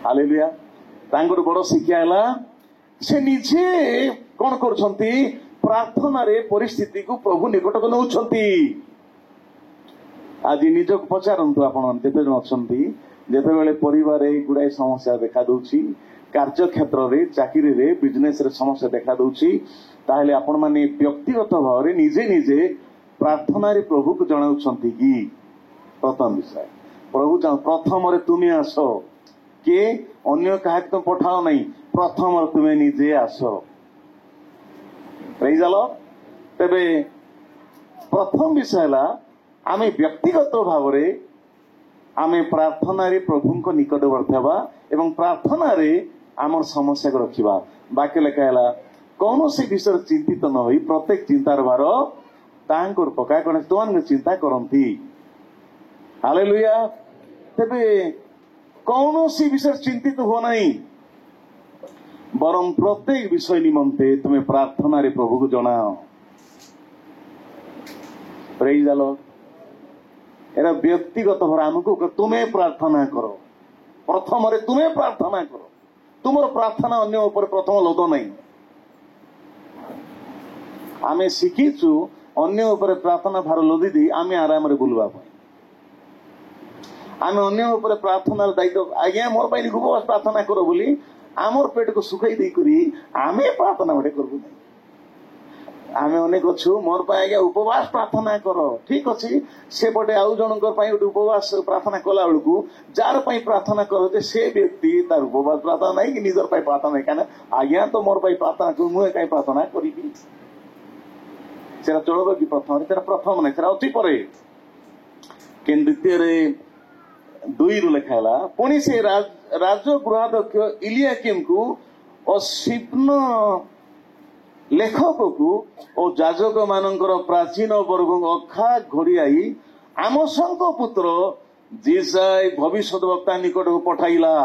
ହାଲେଲୁୟା। ତାଙ୍କର ବଡ ଶିକ୍ଷା ହେଲା, ସେ ନିଜେ କଣ କରୁଛନ୍ତି? ପ୍ରାର୍ଥନାରେ ପରିସ୍ଥିତିକୁ ପ୍ରଭୁ ନିକଟକୁ ନେଉଛନ୍ତି। ଆଜି ନିଜକୁ ପଚାରନ୍ତୁ, ଆପଣ ଯେତେ ଜଣ ଅଛନ୍ତି, ଯେତେବେଳେ ପରିବାରରେ ଗୁଡାଏ ସମସ୍ୟା ଦେଖା ଦଉଛି, କାର୍ଯ୍ୟକ୍ଷେତ୍ରରେ, ଚାକିରିରେ, ବିଜନେସରେ ସମସ୍ୟା ଦେଖା ଦଉଛି, ତାହେଲେ ଆପଣ ମାନେ ବ୍ୟକ୍ତିଗତ ଭାବରେ ନିଜେ ନିଜେ ପ୍ରାର୍ଥନାରେ ପ୍ରଭୁକୁ ଜଣାଉଛନ୍ତି କି? ପ୍ରଥମ ବିଷୟ, ପ୍ରଭୁ ପ୍ରଥମରେ ତୁମେ ଆସ। କିଏ? ଅନ୍ୟ କାହାକୁ ତ ପଠାଅ ନାହିଁ, ପ୍ରଥମରେ ତୁମେ ନିଜେ ଆସ। ପ୍ରେଜ୍ ଦ ଲର୍ଡ। ତେବେ ପ୍ରଥମ ବିଷୟ ହେଲା, ଆମେ ବ୍ୟକ୍ତିଗତ ଭାବରେ ଆମେ ପ୍ରାର୍ଥନାରେ ପ୍ରଭୁଙ୍କ ନିକଟବର୍ତ୍ତୀ ହେବା ଏବଂ ପ୍ରାର୍ଥନାରେ ଆମର ସମସ୍ୟାକୁ ରଖିବା। ବାକ୍ୟ ଲେଖା ହେଲା, କୌଣସି ବିଷୟରେ ଚିନ୍ତିତ ନ ହୋଇ ପ୍ରତ୍ୟେକ ଚିନ୍ତାର ଭାର ତାହାଙ୍କର ପକା, କଣ ତୁମମାନେ ଚିନ୍ତା କରନ୍ତି। ହାଲେଲୁୟା। ତେବେ କୌଣସି ବିଷୟରେ ଚିନ୍ତିତ ହୁଅ ନାହିଁ, ବରଂ ପ୍ରତ୍ୟେକ ବିଷୟ ନିମନ୍ତେ ତୁମେ ପ୍ରାର୍ଥନାରେ ପ୍ରଭୁକୁ ଜଣାଅ। ପ୍ରେଜ୍ ଦ ଲର୍ଡ। ଏରା ବ୍ୟକ୍ତିଗତ ଭାବରେ ଆମକୁ ତୁମେ ପ୍ରାର୍ଥନା କର। ପ୍ରଥମରେ ତୁମେ ପ୍ରାର୍ଥନା କର। ତୁମର ପ୍ରାର୍ଥନା ଅନ୍ୟ ଉପରେ ପ୍ରଥମ ଲୋଦ ନାହିଁ। ଆମେ ଶିଖିଛୁ ଅନ୍ୟ ଉପରେ ପ୍ରାର୍ଥନା ଭାର ଲୋଦି ଦେଇ ଆମେ ଆରାମରେ ବୁଲିବା ପାଇଁ। ଆମେ ଅନ୍ୟ ଉପରେ ପ୍ରାର୍ଥନାର ଦାୟିତ୍ୱ, ଆଜ୍ଞା ମୋର ପାଇଁ ଉପବାସ ପ୍ରାର୍ଥନା କର ବୋଲି ଆମର ପେଟକୁ ଶୁଖାଇ ଦେଇକରି ଆମେ ପ୍ରାର୍ଥନା ଗୋଟେ କରିବୁ ନାହିଁ। आमे अनेक अच्छु मोर पाई आज्ञा उपवास प्रार्थना कर ठीक अच्छी सेपटे आउ जनक गोटे उपवास प्रार्थना कला बेलू जार प्रार्थना कर से व्यक्ति तार उपवास प्रार्थना नहीं कि निजर प्रार्थना नहीं कहीं आज्ञा तो मोर प्रार्थना कर मुझे कहीं प्रार्थना करी चलो कि प्रथम प्रथम नहीं अति पर कि द्वितीय 2 रु लिखाला पुणी से राजगृहाध्यक्ष इलियाकिम को और शिप्न लेखक को और जाजक मानकर प्राचीन वर्ग अखा घोड़ियाई आमोसंक पुत्र जीसाई भविष्यवक्ता निकट को पठाइला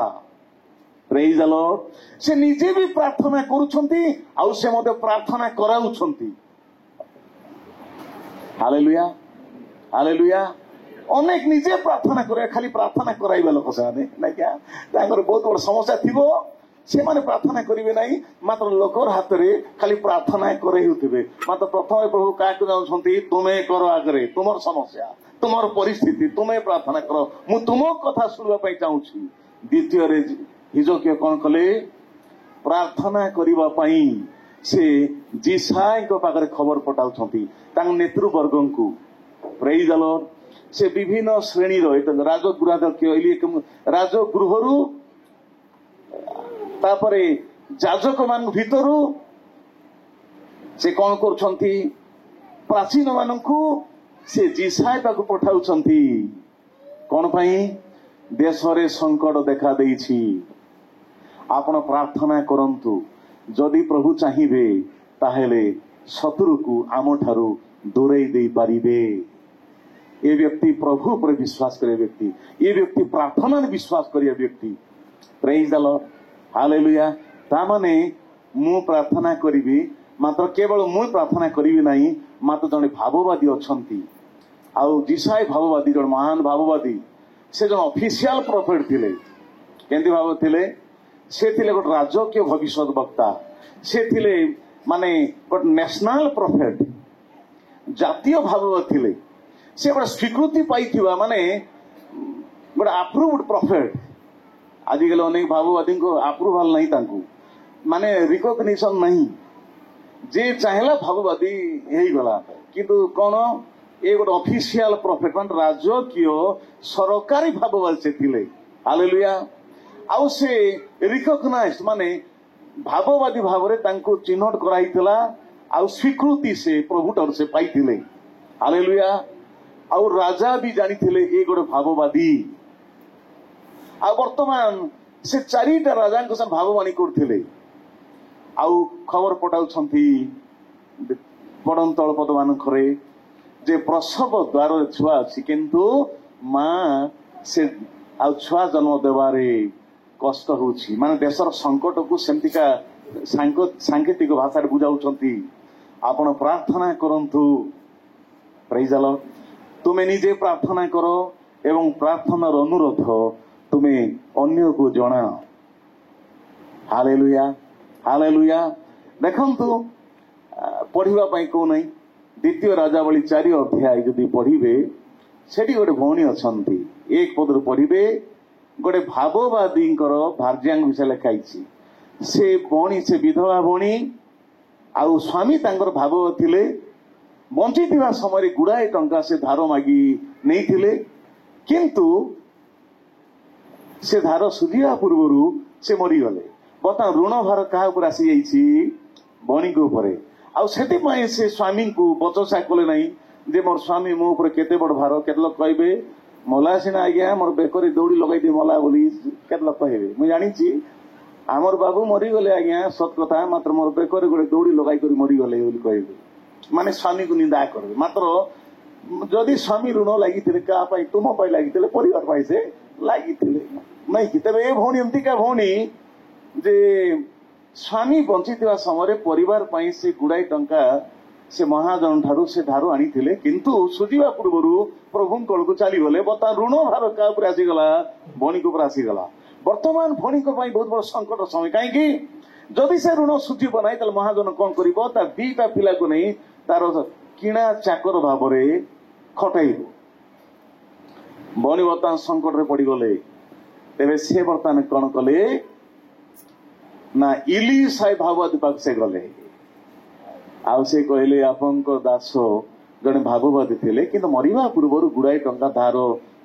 प्रेज द लॉर्ड से निजे भी प्रार्थना करुछंती आउ से मते प्रार्थना कराउछंती हालेलुया हालेलुया अनेक निजे प्रार्थना करे खाली प्रार्थना कराइबा लोक से ना क्या तांकर बहुत बड़ समस्या थिबो से माने प्रार्थना करेंगे नहीं मात्र लोकर हाथ में खाली प्रार्थना करे मात्र प्रथम प्रभु क्या जाऊँगी तुम्हें कर आगे तुम समस्या तुम परिस्थिति तुम्हें प्रार्थना कर मु तुम कथा शुणवाई चाहूँगी द्वितीय हिजकिया कौन कले प्रार्थना करने से जीसाई पाखे खबर पठाउछंती नेतृवर्ग को प्रेज द लॉर्ड से विभिन्न श्रेणी राजगृहाध्यक्ष राजगृह तापरे जाजक मान भीतर से कौन कर प्राचीन मान से जीसाई पाक पठाउछंती कौन पाई देश रे संकट देखा देइछि आपण प्रार्थना करंतु जदि प्रभु चाहिए ताहेले शत्रु को आम ठारू दूरेई दे पारिबे ये व्यक्ति प्रभु पर विश्वास करे व्यक्ति ये व्यक्ति प्रार्थना विश्वास करे व्यक्ति प्रेज द लॉर्ड हालेलुया तामाने मु प्रार्थना करी मात्र केवल मु प्रार्थना करी नहीं मात्र जने भाववादी अछंती आउ जीसाई भाववादी जन महान भाववादी से जन ऑफिशियल प्रॉफिट थिले केंति भाव थिले से थिले गोटे राजकीय भविष्य वक्ता से थिले माने गोटे नेशनल प्रॉफिट जातीय भाववादी थिले से गोटे स्वीकृति पाइथिबा माने गोटे अप्रूव्ड प्रॉफिट आजिकल अनेक भाववादी को अप्रूवाल नहीं तांकू माने रिकॉग्निशन नहीं जे चाहेला भाववादी यही गला किंतु कौन ये गोटे ऑफिशियल प्रॉफिट मान राजकीय सरकारी भाववादी से थिले हालेलुया आउ से रिकॉग्नाइज्ड माने भाववादी भाव रे तांको चिन्हट कराइतला आउ स्वीकृति से प्रभुटर से पाइथिले हालेलुया आउ राजा भी जानिथिले ए गोटे भाववादी आ वर्तमान से 4टा राजा भाववाणी करथिले आउ खबर पठाउछंती बड़न तलपद मानकरे जे प्रसव द्वार छुआ अछि किंतु मां से आ छुआ जन्म देवारे कष्ट होछि माने देशर संकट को सेमतिका सांकेतिक भाषा रे बुझाउछंती आपण प्रार्थना करंतु प्रेज द लॉर्ड तुमे निजे प्रार्थना करो एवं प्रार्थनार अनुरोध तुम्हें अन्य को जना हालेलुया हालेलुया देखंतु पढ़िबा पई को नहीं द्वितीय राजावली 4 अध्याय जदि पढ़िबे सेठी गोटे भौणी अछंती 1 पद पढ़िबे गोटे भाववादी भार्यांग विषय लिखाई से भौणी से विधवा भौणी आउ स्वामी तांकर भाव थिले बंची थिबा समय गुड़ाए टंका से धार मागी नहीं थिले किंतु से धार सुझिया पूर्व से मरीगले बर्तमान ऋण भार क्या आसी जाइए भणी के ऊपर आउ से स्वामी को बचसा कले नहीं जे मोर स्वामी मो ऊपर केते बड़ भार केते लोग कहबे मला सिना आज्ञा मोर बेकरी दौड़ी लगाई दे मला बोली केते लोग कहबे मु जानी आमर बाबू मरीगले आज्ञा सत कथा मात्र मोर बेकरी गोटे दौड़ी लगाई कर मरीगले बोली कहबे माने स्वामी को निंदा करबे मात्र जदि स्वामी ऋण लगी क्या तुम लगी परिवार से लगी नहीं कि तबे भौणी एमतिका भौणी जे स्वामी बंची समय परिवार से गुड़ाई टंका से महाजन ठारू से धारू आनी थिले किंतु सुझिबा पूर्व प्रभु कल को चली गले बता ऋण भार क्या आसीगला भौणी को आसीगला वर्तमान भौणी बहुत बड़ संकट समय कहीं जदि से ऋण सुझिब ना तो महाजन कौन कर दीटा पिला को नहीं तार किणा चाकर भाव खटाइब भौणी बर्तमान संकट रे पड़गले तेरे से बर्तमान कौन कले ना इली साई भाववादी पाक से गले ଆଉ ସେ କହିଲେ ଆପଣଙ୍କ ଦାସ ଜଣେ ଭାବବାଦୀ ଥିଲେ କିନ୍ତୁ ମରିବା ପୂର୍ବରୁ ଗୁଡାଏ ଟଙ୍କା ଧାର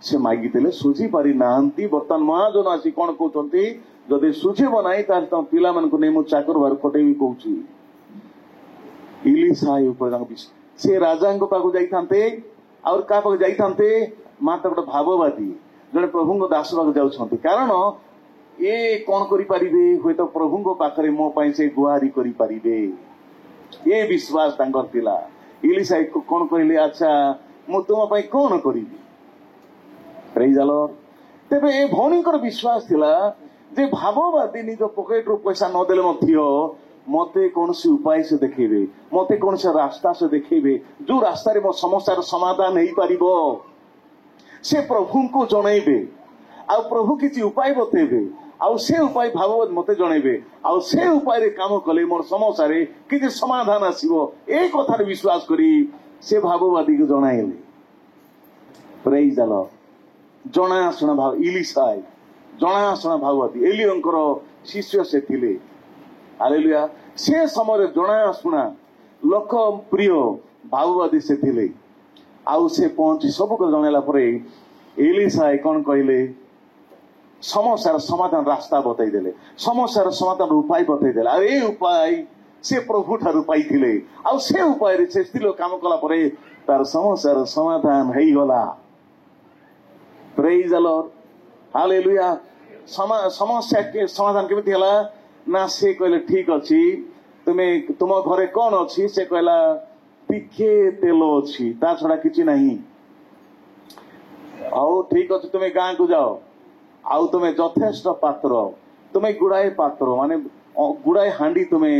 ସେ ମାଗିଥିଲେ ସୁଝି ପାରି ନାହାନ୍ତି। ବର୍ତ୍ତମାନ ମହାଜନ ଆସି କଣ କହୁଛନ୍ତି ଯଦି ସୁଝିବ ନାହିଁ ତାହେଲେ ତମ ପିଲାମାନଙ୍କୁ ନେଇ ମୁଁ ଚାକର ବାହାର ଖଟେଇବି କହୁଛି। ଇଲିଶା ଉପରେ ସେ ରାଜାଙ୍କ ପାଖକୁ ଯାଇଥାନ୍ତେ ଆଉ କାହା ପାଖକୁ ଯାଇଥାନ୍ତେ ମାତ୍ର ଗୋଟେ ଭାବବାଦୀ ଜଣେ ପ୍ରଭୁଙ୍କ ଦାସ ପାଖକୁ ଯାଉଛନ୍ତି କାରଣ ଏ କଣ କରିପାରିବେ ହୁଏତ ପ୍ରଭୁଙ୍କ ପାଖରେ ମୋ ପାଇଁ ସେ ଗୁହାରି କରିପାରିବେ ଏ ବିଶ୍ୱାସ ତାଙ୍କର ଥିଲା। ଇଲିଶା କଣ କହିଲେ ଆଚ୍ଛା ମୁଁ ତୁମ ପାଇଁ କଣ କରିବି। ପ୍ରେଜ୍ ଦ ଲର୍ଡ। ତେବେ ଏ ଭଉଣୀଙ୍କର ବିଶ୍ୱାସ ଥିଲା ଯେ ଭାବବାଦୀ ନିଜ ପକେଟରୁ ପଇସା ନଦେଲେ ମଧ୍ୟ ମତେ କୌଣସି ଉପାୟ ସେ ଦେଖେଇବେ ମତେ କୌଣସି ରାସ୍ତା ସେ ଦେଖେଇବେ ଯୋଉ ରାସ୍ତାରେ ମୋ ସମସ୍ୟାର ସମାଧାନ ହେଇପାରିବ ସେ ପ୍ରଭୁଙ୍କୁ ଜଣେଇବେ ଆଉ ପ୍ରଭୁ କିଛି ଉପାୟ ବତେଇବେ ଆଉ ସେ ଉପାୟ ଭାବବାଦୀ ମତେ ଜଣେଇବେ ଆଉ ସେ ଉପାୟରେ କାମ କଲେ ମୋର ସମସ୍ୟାରେ କିଛି ସମାଧାନ ଆସିବ ଏ କଥାରେ ବିଶ୍ୱାସ କରି ସେ ଭାବବାଦୀକୁ ଜଣାଇଲେ। ପ୍ରେଜ୍ ଦ ଲର୍ଡ। ଜଣାଶୁଣା ଭାବ ଇଲିଶା ଜଣାଶୁଣା ଭାବବାଦୀ ଏଲିୟଙ୍କର ଶିଷ୍ୟ ସେ ଥିଲେ। ହାଲେଲୁୟା। ସେ ସମୟରେ ଜଣାଶୁଣା ଲୋକପ୍ରିୟ ଭାବବାଦୀ ସେ ଥିଲେ। ଆଉ ସେ ପହଞ୍ଚି ସବୁ କଥା ଜଣେଇଲା ପରେ ଏଲିଶା କଣ କହିଲେ ସମସ୍ୟାର ସମାଧାନ ରାସ୍ତା ବତେଇ ଦେଲେ ସମସ୍ୟାର ସମାଧାନ ଉପାୟ ବତେଇ ଦେଲେ ଆଉ ଏ ଉପାୟ ସେ ପ୍ରଭୁ ଠାରୁ ପାଇଥିଲେ ଆଉ ସେ ଉପାୟରେ ସେ ସ୍ତ୍ରୀ ଲୋକ କାମ କଲା ପରେ ତାର ସମସ୍ୟାର ସମାଧାନ ହେଇଗଲା। ପ୍ରେଜ୍ ଦ ଲର୍ଡ। ହାଲେଲୁୟା। ସମସ୍ୟା ସମାଧାନ କେମିତି ହେଲା ନା ସେ କହିଲେ ଠିକ ଅଛି ତୁମ ଘରେ କଣ ଅଛି ସେ କହିଲା ଟିକେ ତେଲ ଅଛି ତା ଛଡା କିଛି ନାହିଁ। ହଉ ଠିକ ଅଛି ତୁମେ ଗାଁକୁ ଯାଅ ଆଉ ତୁମେ ଯଥେଷ୍ଟ ପାତ୍ର ତୁମେ ଗୁଡାଏ ପାତ୍ର ମାନେ ଗୁଡାଏ ହାଣ୍ଡି ତୁମେ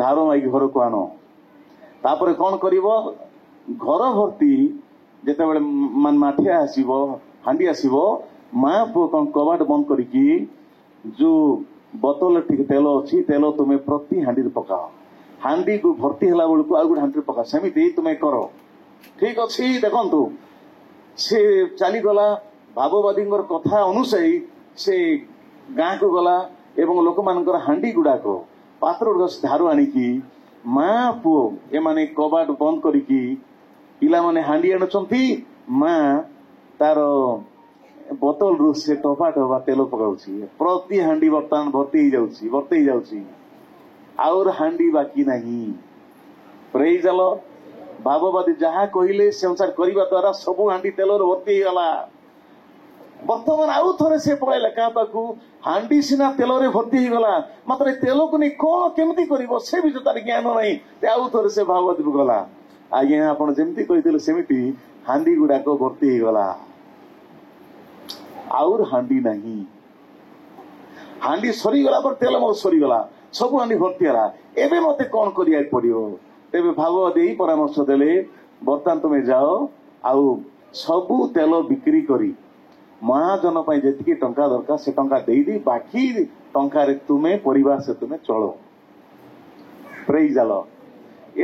ଧାର ମାଗି ଘରକୁ ଆଣ। ତାପରେ କଣ କରିବ ଘର ଭର୍ତ୍ତି ଯେତେବେଳେ ମାଠିଆ ଆସିବ ହାଣ୍ଡି ଆସିବ ମା ପୁଅ କଣ କବାଟ ବନ୍ଦ କରିକି ଯୋଉ ବୋତଲ ଟିକେ ତେଲ ଅଛି ତେଲ ତୁମେ ପ୍ରତି ହାଣ୍ଡିରେ ପକାଅ ହାଣ୍ଡିକୁ ଭର୍ତ୍ତି ହେଲା ବେଳକୁ ଆଉ ଗୋଟେ ହାଣ୍ଡିରେ ପକାଅ ସେମିତି ତୁମେ କର। ଠିକ ଅଛି। ଦେଖନ୍ତୁ ସେ ଚାଲିଗଲା ଭାବବାଦୀଙ୍କର କଥା ଅନୁସାରେ ସେ ଗାଁକୁ ଗଲା ଏବଂ ଲୋକମାନଙ୍କର ହାଣ୍ଡି ଗୁଡାକ ପାତ୍ର ଗୁଡାକ ଧାର ଆଣିକି ମା ପୁଅ ଏମାନେ କବାଟ ବନ୍ଦ କରିକି ପିଲାମାନେ ହାଣ୍ଡି ଆଣୁଛନ୍ତି ମା ତାର ବୋତଲରୁ ସେ ଟପା ଟପା ତେଲ ପକାଉଛି ପ୍ରତି ହାଣ୍ଡି ବର୍ତ୍ତମାନ ଭର୍ତ୍ତି ହେଇଯାଉଛି ଆଉ ହାଣ୍ଡି ବାକି ନାହିଁ। ପ୍ରେଜ୍ ଦ ଲର୍ଡ। ଭାବବାଦୀ ଯାହା କହିଲେ ସେ ଅନୁସାରେ କରିବା ଦ୍ୱାରା ସବୁ ହାଣ୍ଡି ତେଲରେ ଭର୍ତ୍ତି ହେଇଗଲା। ବର୍ତ୍ତମାନ ଆଉ ଥରେ ସେ ପଳେଇଲା କାହା ପାଖକୁ ହାଣ୍ଡି ସିନା ତେଲରେ ଭର୍ତ୍ତି ହେଇଗଲା ମାତ୍ର ଏ ତେଲକୁ ନେଇ କଣ କେମିତି କରିବ ସେ ବିଷୟରେ ତାର ଜ୍ଞାନ ନାହିଁ। ଆଉ ଥରେ ସେ ଭାବବାଦୀକୁ ଗଲା ଆଜ୍ଞା ଆପଣ ଯେମିତି କହିଥିଲେ ସେମିତି ହାଣ୍ଡି ଗୁଡାକ ଭର୍ତ୍ତି ହେଇଗଲା ଆଉ ହାଣ୍ଡି ନାହିଁ। ହାଣ୍ଡି ସରିଗଲା ପରେ ତେଲ ମୋର ସରିଗଲା ସବୁ ହାଣ୍ଡି ଭର୍ତ୍ତି ହେଲା ଏବେ ମତେ କଣ କରିବାକୁ ପଡିବ। ତେବେ ଭାବବାଦୀ ଏଇ ପରାମର୍ଶ ଦେଲେ ବର୍ତ୍ତମାନ ତୁମେ ଯାଅ ଆଉ ସବୁ ତେଲ ବିକ୍ରି କରି ମହାଜନ ପାଇଁ ଯେତିକି ଟଙ୍କା ଦରକାର ସେ ଟଙ୍କା ଦେଇଦେଇ ବାକି ଟଙ୍କାରେ ତୁମେ ପରିବାର ସେ ତୁମେ ଚଳ। ପ୍ରେଜ୍ ଦ ଲର୍ଡ।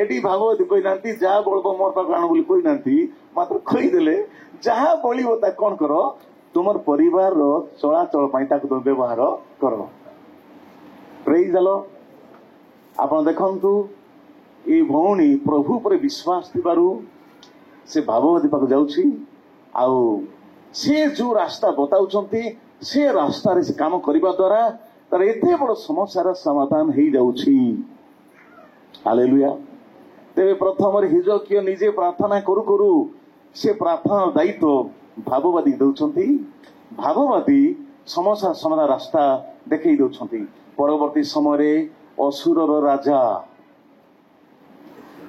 ଏଠି ଭାଗବତୀ କହିନାହାନ୍ତି ଯାହା ବଳବ ମୋର ପାଖକୁ ଆଣ ବୋଲି କହିନାହାନ୍ତି ମାତ୍ର କହିଦେଲେ ଯାହା ବଳିବ ତା କଣ କର ତୁମର ପରିବାରର ଚଳାଚଳ ପାଇଁ ତାକୁ ତୁମେ ବ୍ୟବହାର କର। ପ୍ରେଜ୍ ଦ ଲର୍ଡ। ଆପଣ ଦେଖନ୍ତୁ ଏ ଭଉଣୀ ପ୍ରଭୁ ଉପରେ ବିଶ୍ୱାସ ଥିବାରୁ ସେ ଭାଗବତୀ ପାଖକୁ ଯାଉଛି ଆଉ ସେ ଯୋଉ ରାସ୍ତା ବତାଉଛନ୍ତି ସେ ରାସ୍ତାରେ ସେ କାମ କରିବା ଦ୍ୱାରା ତାର ଏତେ ବଡ ସମସ୍ୟାର ସମାଧାନ ହେଇଯାଉଛି। ହାଲେଲୁୟା। ତେବେ ପ୍ରଥମରେ ହିଜକିୟ ନିଜେ ପ୍ରାର୍ଥନା କରୁ କରୁ ସେ ପ୍ରାର୍ଥନା ଦାୟିତ୍ୱ ଭାବବାଦୀ ଦଉଛନ୍ତି। ଭାବବାଦୀ ସମସ୍ୟା ସମାଧାନ ରାସ୍ତା ଦେଖେଇ ଦଉଛନ୍ତି। ପରବର୍ତ୍ତୀ ସମୟରେ ଅସୁରର ରାଜା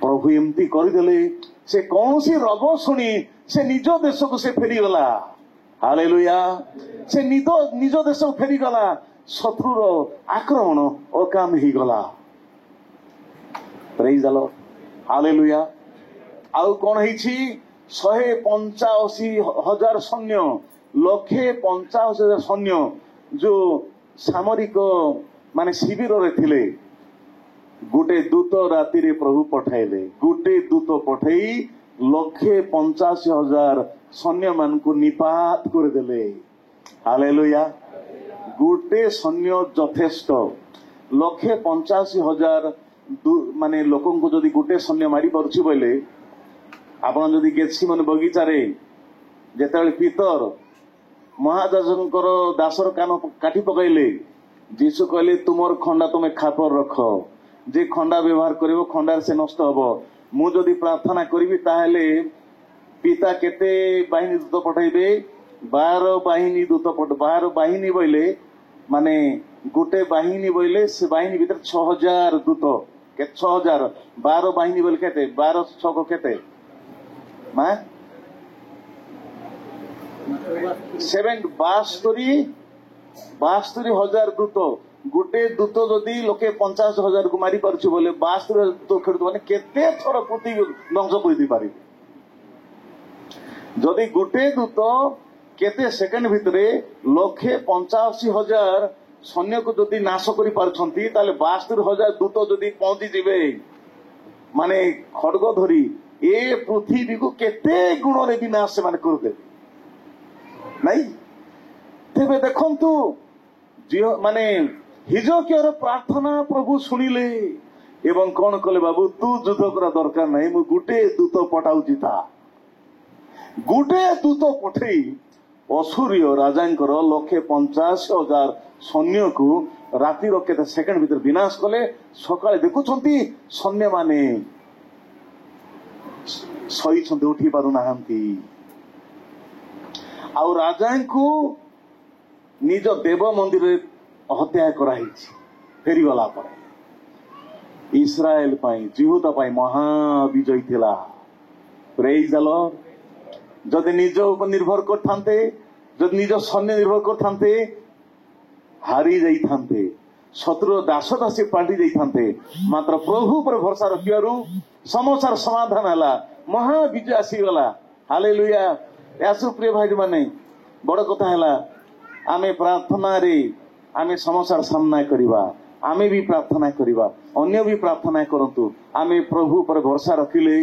ପ୍ରଭୁ ଏମିତି କରିଦେଲେ ସେ କୌଣସି ରୋଗ ଶୁଣି ସେ ନିଜ ଦେଶକୁ ସେ ଫେରିଗଲା। ହାଲେଲୁୟା। ସେ ନିଜ ଦେଶକୁ ଫେରିଗଲା ଶତ୍ରୁର ଆକ୍ରମଣ ଅକାମ ହେଇଗଲା। ପ୍ରେଜ୍ ଦ ଲର୍ଡ। ହାଲେଲୁୟା। ଆଉ କଣ ହେଇଛି 185,000 ସୈନ୍ୟ 185,000 ସୈନ୍ୟ ଯୋଉ ସାମରିକ ମାନେ ଶିବିରରେ ଥିଲେ ଗୋଟେ ଦୂତ ରାତିରେ ପ୍ରଭୁ ପଠାଇଲେ ଗୋଟେ ଦୂତ ପଠେଇ 185,000 ସୈନ୍ୟ ମାନଙ୍କୁ ନିପାତ କରିଦେଲେ। ହାଲେଲୁୟା। ଗୋଟେ ସୈନ୍ୟ ଯଥେଷ୍ଟ 185,000 ମାନେ ଲୋକଙ୍କୁ ଯଦି ଗୋଟେ ସୈନ୍ୟ ମାରି ପାରୁଛି ବୋଇଲେ ଆପଣ ଯଦି ଗେଛି ମାନେ ବଗିଚାରେ ଯେତେବେଳେ ପିତର ମହାଯାଜକଙ୍କର ଦାସର କାନ କାଟି ପକାଇଲେ ଯୀଶୁ କହିଲେ ତୁମର ଖଣ୍ଡା ତୁମେ ଖାପର ରଖ, ଯେ ଖଣ୍ଡା ବ୍ୟବହାର କରିବ ଖଣ୍ଡାରେ ସେ ନଷ୍ଟ ହବ। ମୁଁ ଯଦି ପ୍ରାର୍ଥନା କରିବି ତାହେଲେ ପିତା କେତେ ବାହିନୀ ଦୂତ ପଠାଇବେ? 12 ବାହିନୀ ଦୂତ 12 ବାହିନୀ ବୋଇଲେ ମାନେ ଗୋଟେ ବାହିନୀ ବୋଇଲେ ସେ ବାହିନୀ ଭିତରେ 6000 ଦୂତ। କେତେ 6000? 12 ବାହିନୀ ବୋଇଲେ କେତେ? 12 ଛକ କେତେ? 72,000 ଦୂତ। ଗୋଟେ ଦୂତ ଯଦି ଲୋକେ 50,000 କୁ ମାରି ପାରୁଛି ବୋଲେ 72,000 ଦୂତ ଖେଳୁଥିବ ମାନେ କେତେ ଥର ପୃଥିବୀ ଧ୍ୱଂସ କରିଦେଇପାରିବେ। ଯଦି ଗୋଟେ ଦୂତ କେତେ ସେକେଣ୍ଡ ଭିତରେ 1,85,000 ସୈନ୍ୟକୁ ଯଦି ନାଶ କରିପାରୁଛନ୍ତି ତାହେଲେ 72,000 ଦୂତ ଯଦି ପହଞ୍ଚିଯିବେ ମାନେ ଖଡଗ ଧରି ଏ ପୃଥିବୀକୁ କେତେ ଗୁଣରେ ବିନାଶ ସେମାନେ କରିଦେବେ ନାଇଁ। ତେବେ ଦେଖନ୍ତୁ ମାନେ ହିଜକିୟାର ପ୍ରାର୍ଥନା ପ୍ରଭୁ ଶୁଣିଲେ ଏବଂ କଣ କଲେ? ବାବୁ ତୁ ଯୁଦ୍ଧ କରିବା ଦରକାର ନାହିଁ, ମୁଁ ଗୋଟେ ଦୂତ ପଠାଉଛି। ଗୋଟେ ଦୂତ ପଠେଇ ଅସୁରୀୟ ରାଜାଙ୍କର 1,50,000 ସୈନ୍ୟକୁ ରାତିର କେତେ ସେକେଣ୍ଡ ଭିତରେ ବିନାଶ କଲେ। ସକାଳେ ଦେଖୁଛନ୍ତି ସୈନ୍ୟମାନେ ଶୋଇଛନ୍ତି, ଉଠି ପାରୁନାହାନ୍ତି। ଆଉ ରାଜାଙ୍କୁ ନିଜ ଦେବ ମନ୍ଦିରରେ ହତ୍ୟା କରାହେଇଛି। ଫେରିଗଲା ପରେ ଇସ୍ରାଏଲ ପାଇଁ ଜିହୁଦା ପାଇଁ ମହାବିଜୟ ଥିଲା। ପ୍ରେଜ୍ ଦ ଲର୍ଡ। ଯଦି ନିଜ ଉପରେ ନିର୍ଭର କରିଥାନ୍ତେ, ଯଦି ନିଜ ସୈନ୍ୟ ନିର୍ଭର କରିଥାନ୍ତେ ହାରି ଯାଇଥାନ୍ତେ, ଶତ୍ରୁର ଦାସ ଦାସୀ ପାଲଟି ଯାଇଥାନ୍ତେ। ମାତ୍ର ପ୍ରଭୁ ଉପରେ ଭରସା ରଖିବାରୁ ସମସ୍ୟାର ସମାଧାନ ହେଲା, ମହାବିଜୟ ଆସିଗଲା। ହାଲେଲୁୟା। ଆସୁ ପ୍ରିୟ ଭାଇ ମାନେ, ବଡ କଥା ହେଲା ଆମେ ପ୍ରାର୍ଥନାରେ ଆମେ ସମସ୍ୟାର ସାମ୍ନା କରିବା। ଆମେ ବି ପ୍ରାର୍ଥନା କରିବା, ଅନ୍ୟ ବି ପ୍ରାର୍ଥନା କରନ୍ତୁ। ଆମେ ପ୍ରଭୁ ଉପରେ ଭରସା ରଖିଲେ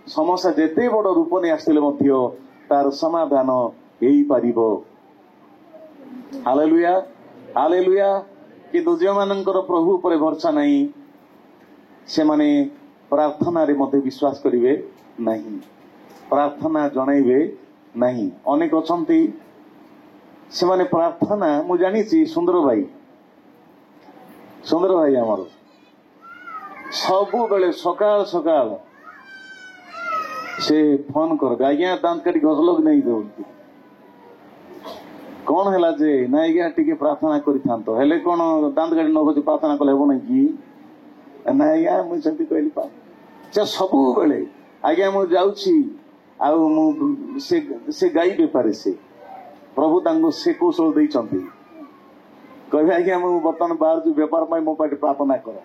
ସମସ୍ୟା ଯେତେ ବଡ ରୂପ ନେଇ ଆସିଥିଲେ ମଧ୍ୟ ତାର ସମାଧାନ ହେଇପାରିବ। Hallelujah hallelujah. କିନ୍ତୁ ଯେଉଁମାନଙ୍କର ପ୍ରଭୁ ଉପରେ ଭରସା ନାହିଁ ସେମାନେ ପ୍ରାର୍ଥନାରେ ମଧ୍ୟ ବିଶ୍ୱାସ କରିବେ ନାହିଁ, ପ୍ରାର୍ଥନା ଜଣାଇବେ ନାହିଁ। ଅନେକ ଅଛନ୍ତି ସେମାନେ ପ୍ରାର୍ଥନା, ମୁଁ ଜାଣିଛି ସୁନ୍ଦର ଭାଇ ଆମର ସବୁବେଳେ ସକାଳ ସକାଳ ସେ ଫୋନ କରିବେ, ଆଜ୍ଞା ଦାନ୍ତ କାଟି ଘଷଲ କି ନେଇ ଦେଉଛନ୍ତି। କଣ ହେଲା ଯେ? ନା ଆଜ୍ଞା ଟିକେ ପ୍ରାର୍ଥନା କରିଥାନ୍ତ। ହେଲେ କଣ ଦାନ୍ତ କାଟି ନ ଘଷି ପ୍ରାର୍ଥନା କଲେ ହେବ ନାଇଁ କି? ନା ଆଜ୍ଞା ମୁଁ ସେମିତି କହିଲି ସେ ସବୁବେଳେ ଆଜ୍ଞା ମୁଁ ଯାଉଛି ଆଉ ମୁଁ ସେ ଗାଈ ବେପାରୀ, ସେ ପ୍ରଭୁ ତାଙ୍କୁ ସେ କୌଶଳ ଦେଇଛନ୍ତି। କହିବେ ଆଜ୍ଞା ମୁଁ ବର୍ତ୍ତମାନ ବାହାରୁଛି ବେପାର ପାଇଁ, ମୋ ପାଇଁ ପ୍ରାର୍ଥନା କର।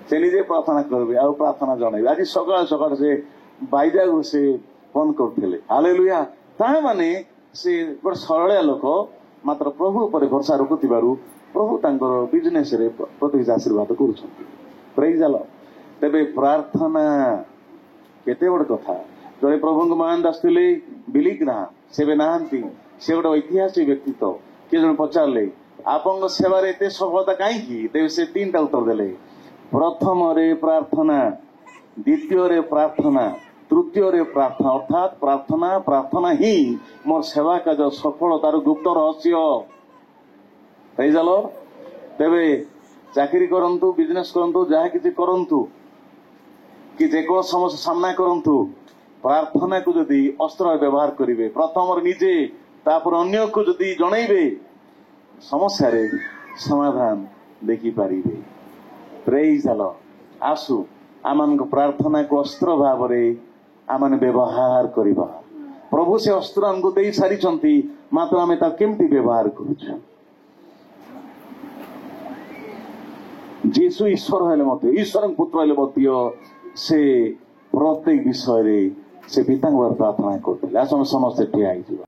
ସେ ନିଜେ ପ୍ରାର୍ଥନା କରିବେ ଆଉ ପ୍ରାର୍ଥନା ଜଣାଇବେ। ଆଜି ସକାଳ ସକାଳ ସେ ବାଇଜାକୁ ସେ ଫୋନ କରୁଥିଲେ। ହାଲେଲୁୟା। ତାହା ମାନେ ସେ ଗୋଟେ ସରଳିଆ ଲୋକ, ମାତ୍ର ପ୍ରଭୁ ଉପରେ ଭରସା ରଖୁଥିବାରୁ ପ୍ରଭୁ ତାଙ୍କର ବିଜନେସ ରେ ପ୍ରତିଷ୍ଠା ଆଶୀର୍ବାଦ କରୁଛନ୍ତି। ପ୍ରେଜ୍ ଦ ଲର୍ଡ। ତେବେ ପ୍ରାର୍ଥନା କେତେ ବଡ କଥା। ଜଣେ ପ୍ରଭୁଙ୍କ ମହାନ ଦାସ ଥିଲେ ବିଲିଗ୍ରାହାମ, ସେ ଏବେ ନାହାନ୍ତି। ସେ ଗୋଟେ ଐତିହାସିକ ବ୍ୟକ୍ତିତ୍ୱ। କିଏ ଜଣେ ପଚାରିଲେ ଆପଣଙ୍କ ସେବାରେ ଏତେ ସଫଳତା କାହିଁକି? ତେବେ ସେ 3ଟା ଉତ୍ତର ଦେଲେ। ପ୍ରଥମରେ ପ୍ରାର୍ଥନା, ଦ୍ୱିତୀୟରେ ପ୍ରାର୍ଥନା, ତୃତୀୟରେ ପ୍ରାର୍ଥନା। ଅର୍ଥାତ୍ ପ୍ରାର୍ଥନା ହିଁ ମୋର ସେବା କାର୍ଯ୍ୟ ସଫଳତାର ଗୁପ୍ତ ରହସ୍ୟ। ପ୍ରେଜ୍ ଦ ଲର୍ଡ। ତେବେ ଚାକିରି କରନ୍ତୁ, ବିଜନେସ କରନ୍ତୁ, ଯାହା କିଛି କରନ୍ତୁ କି ଯେକୌଣସି ସମସ୍ୟା ସାମ୍ନା କରନ୍ତୁ, ପ୍ରାର୍ଥନାକୁ ଯଦି ଅସ୍ତ୍ର ବ୍ୟବହାର କରିବେ, ପ୍ରଥମରେ ନିଜେ ତାପରେ ଅନ୍ୟକୁ ଯଦି ଜଣେଇବେ, ସମସ୍ୟାରେ ସମାଧାନ ଦେଖିପାରିବେ। ପ୍ରେଜ୍ ଦ ଲର୍ଡ। ଆସୁ ଆମମାନଙ୍କ ପ୍ରାର୍ଥନାକୁ ଅସ୍ତ୍ର ଭାବରେ ଆମେ ବ୍ୟବହାର କରିବା। ପ୍ରଭୁ ସେ ଅସ୍ତ୍ର ଆମକୁ ଦେଇ ସାରିଛନ୍ତି, ମାତ୍ର ଆମେ ତାକୁ କେମିତି ବ୍ୟବହାର କରୁଛୁ? ଯୀଶୁ ଈଶ୍ୱର ହେଲେ ମଧ୍ୟ, ଈଶ୍ୱରଙ୍କ ପୁତ୍ର ହେଲେ ମଧ୍ୟ ସେ ପ୍ରତ୍ୟେକ ବିଷୟରେ ସେ ପିତାଙ୍କ ପ୍ରାର୍ଥନା କରୁଥିଲେ। ଆସ ଆମେ ସମସ୍ତେ ଠିଆ ହେଇଯିବା।